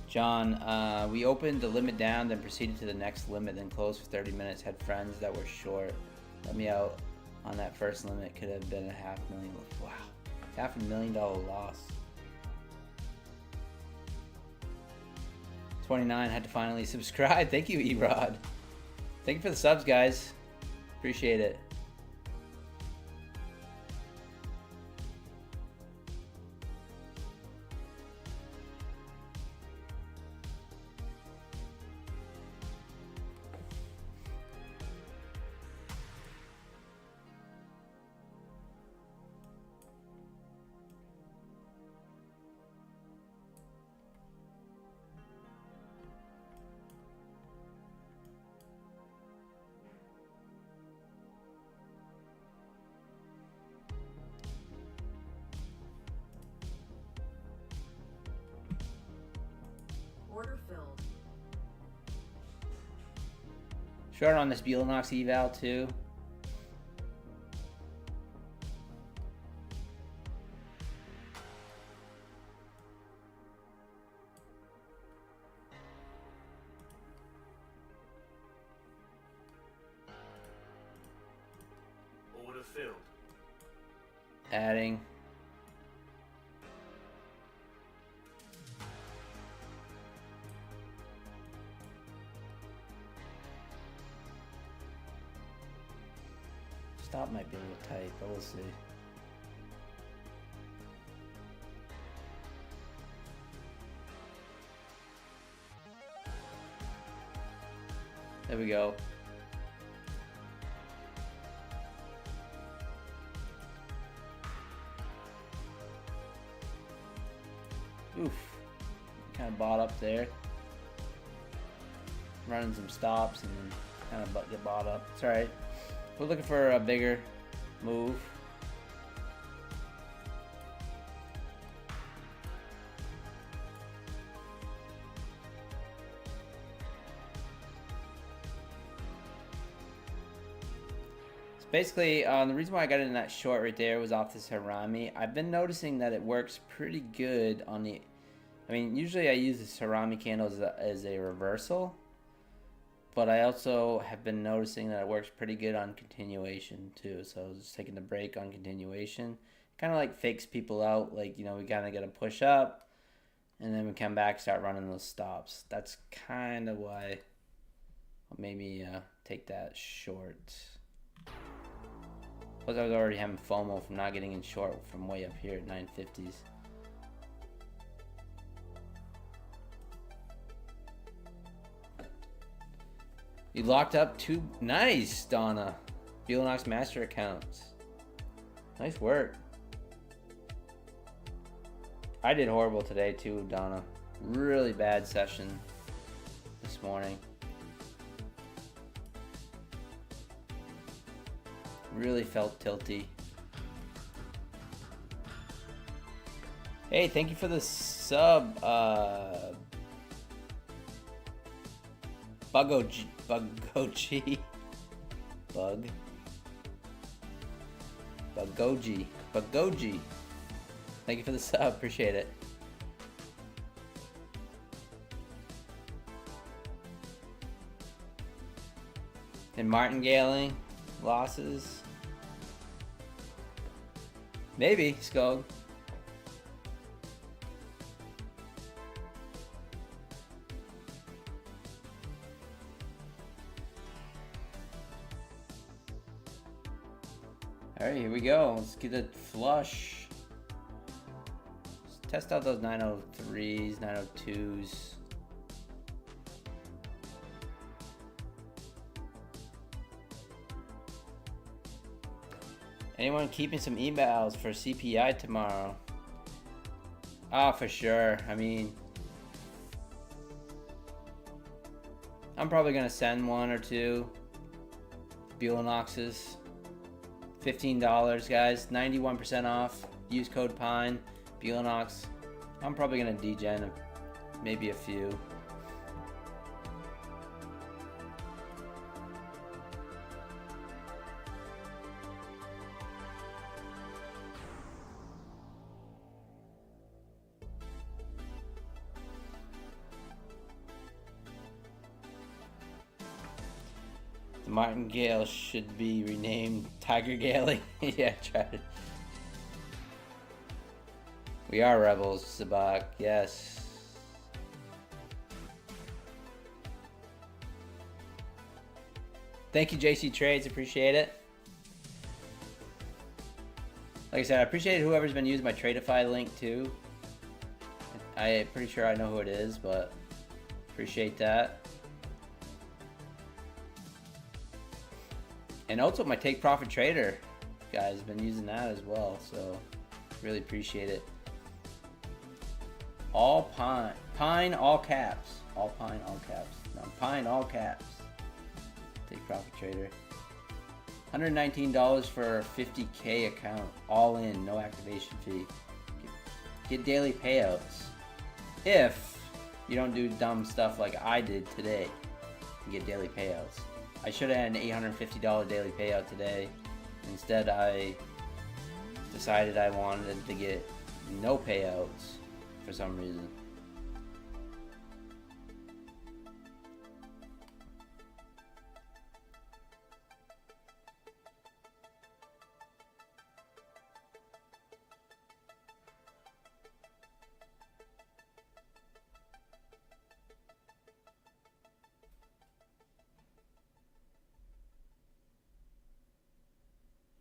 John, we opened the limit down, then proceeded to the next limit, then closed for 30 minutes. Had friends that were short. Let me out on that first limit. Could have been a $500,000. Wow, $500,000 loss. 29 had to finally subscribe. Thank you, Erod. Thank you for the subs, guys. Appreciate it. Order filled. Short on this Belanox eval too. Order filled. Adding. Stop might be a little tight, but we'll see. There we go. Oof. Kind of bought up there. Running some stops and then kind of get bought up. It's alright. We're looking for a bigger move. So basically, the reason why I got in that short right there was off this Harami. I've been noticing that it works pretty good on the... I mean, usually I use this Harami candle as a reversal. But I also have been noticing that it works pretty good on continuation too. So just taking the break on continuation kind of like fakes people out. Like, you know, we kind of got to push up and then we come back, start running those stops. That's kind of why what made me take that short. Plus I was already having FOMO from not getting in short from way up here at 950s. You locked up two. Nice, Donna. Belanox master accounts. Nice work. I did horrible today too, Donna. Really bad session this morning. Really felt tilty. Hey, thank you for the sub, Bugoji. Bugoji. Thank you for the sub, appreciate it. And martingaling losses. Maybe, Skog. Alright, here we go. Let's get a flush. Test out those 903s, 902s. Anyone keeping some emails for CPI tomorrow? Oh, for sure. I mean, I'm probably gonna send one or two. Buellanoxes. $15, guys. 91% off. Use code PINE. Buellanox. I'm probably gonna degen maybe a few. The Martingale should be renamed Tiger Gaily. Yeah, try it. We are rebels, Sabak. Yes. Thank you, JC Trades. Appreciate it. Like I said, I appreciate whoever's been using my Tradeify link too. I'm pretty sure I know who it is, but appreciate that. And also my Take Profit Trader guys been using that as well, so really appreciate it. All Pine all caps. All Pine all caps. No, Pine all caps. Take Profit Trader. $119 for a 50K account, all in, no activation fee. Get daily payouts. If you don't do dumb stuff like I did today, you get daily payouts. I should have had an $850 daily payout today. Instead, I decided I wanted to get no payouts for some reason.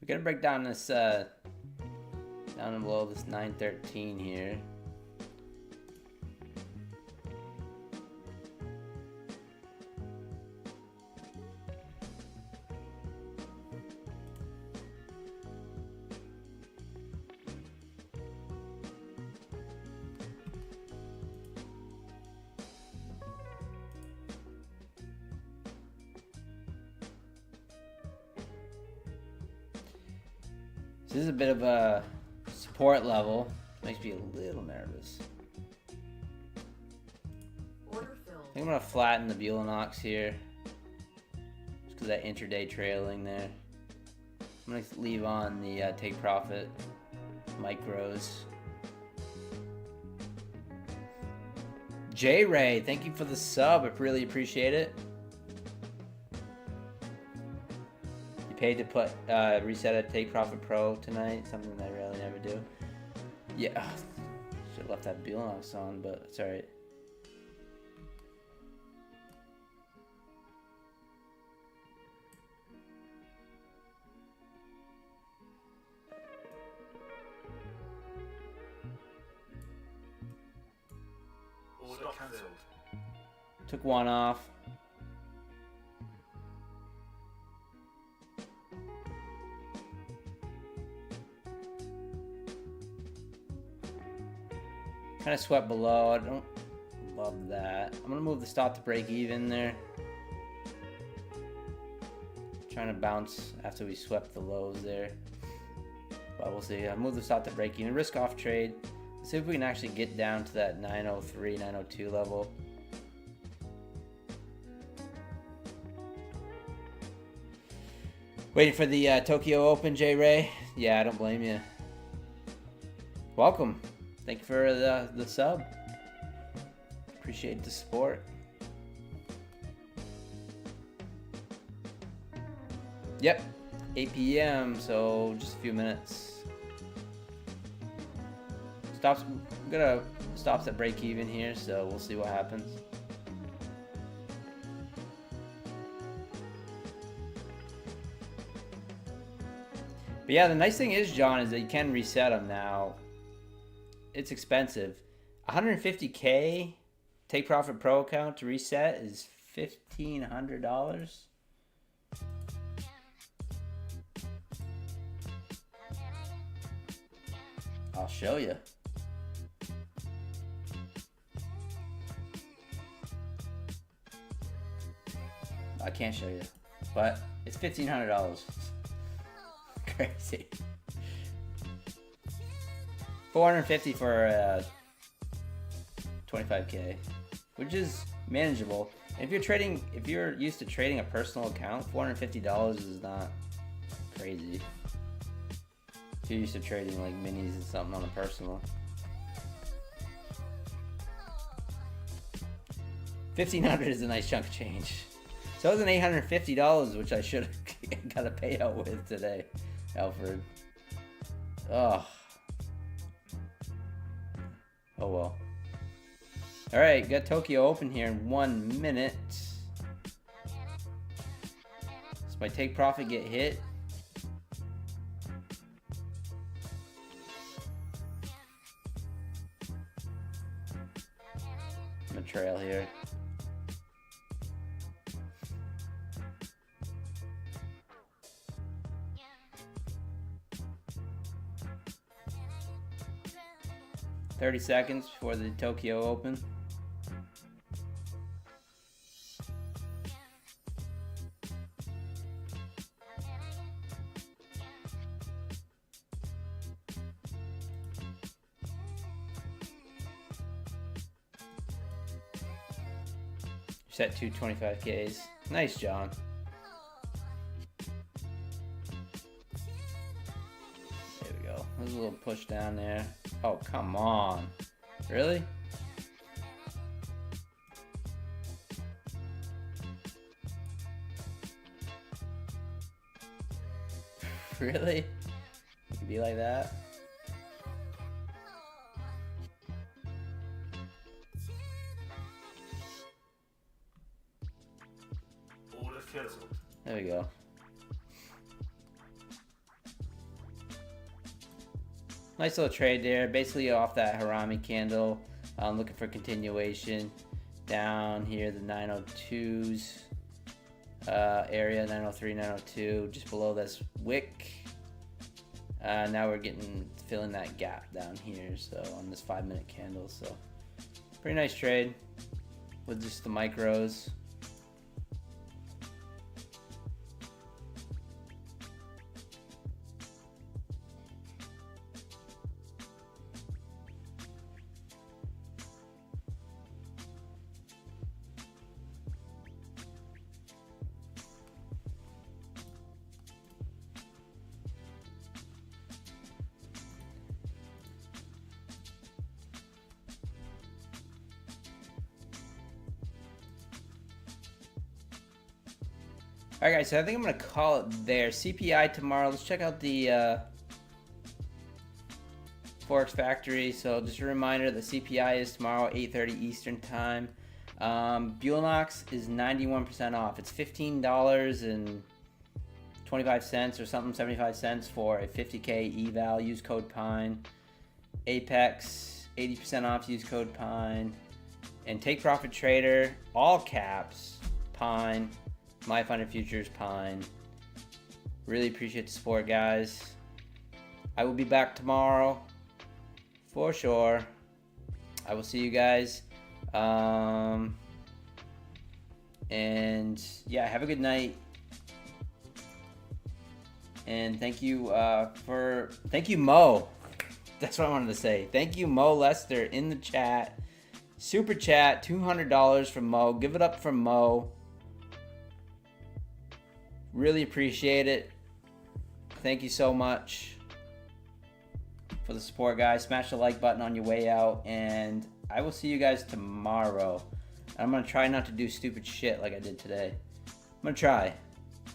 We're gonna break down this down below this 913 here. This is a bit of a support level. Makes me a little nervous. Order filled. I think I'm gonna flatten the Buellanox here. Just because that intraday trailing there. I'm gonna leave on the take profit micros. J Ray, thank you for the sub. I really appreciate it. Paid to put reset a Take Profit Pro tonight, something I really never do. Yeah, should have left that Buellanox on, but it's alright. Order cancelled. Took one off. Kind of swept below. I don't love that. I'm gonna move the stop to break even there. Trying to bounce after we swept the lows there. But we'll see. I'll move the stop to break even. Risk off trade. Let's see if we can actually get down to that 903, 902 level. Waiting for the Tokyo Open, J Ray. Yeah, I don't blame you. Welcome. Thank you for the sub. Appreciate the support. Yep, 8 p.m. So just a few minutes. Stops. I'm gonna stops at break even here, so we'll see what happens. But yeah, the nice thing is, John, is that you can reset them now. it's expensive. 150K Take Profit Pro account to reset is $1,500. I'll show you. I can't show you, but it's $1,500. Crazy. 450 for 25K, which is manageable. And if you're used to trading a personal account, $450 is not crazy. If you're used to trading like minis and something on a personal. $1,500 is a nice chunk of change. So it was an $850, which I should have got a payout with today, Alfred. Oh. Oh well. Alright, got Tokyo Open here in 1 minute. Does my take profit get hit? I'm gonna trail here. $30 seconds before the Tokyo Open. Set 225Ks. Nice, John. There we go. There's a little push down there. Oh, come on. Really? Really? It can be like that? Order filled. There we go. Nice little trade there. Basically off that Harami candle. Looking for continuation. Down here, the 902s area, 903, 902. Just below this wick. Now we're filling that gap down here. So on this 5-minute candle. So pretty nice trade with just the micros. Alright guys, so I think I'm going to call it there. CPI tomorrow. Let's check out the Forex Factory. So just a reminder, the CPI is tomorrow, 8:30 Eastern Time. Buellnox is 91% off. It's $15.25 or something, 75 cents for a 50K eval. Use code PINE. Apex, 80% off. Use code PINE. And Take Profit Trader, all caps, PINE. My Funded Futures, PINE. Really appreciate the support, guys. I will be back tomorrow for sure. I will see you guys. And yeah, have a good night. And thank you Mo. That's what I wanted to say. Thank you, Mo Lester, in the chat. Super chat, $200 from Mo. Give it up for Mo. Really appreciate it. Thank you so much for the support, guys. Smash the like button on your way out, and I will see you guys tomorrow. I'm gonna try not to do stupid shit like I did today. I'm gonna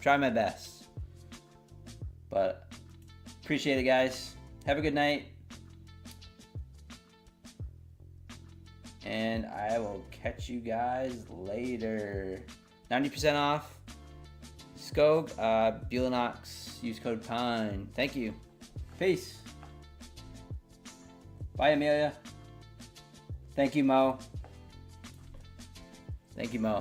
try my best, but appreciate it, guys. Have a good night, and I will catch you guys later. 90% off. Skog, Buellnox, use code PINE. Thank you. Peace. Bye, Amelia. Thank you, Mo. Thank you, Mo.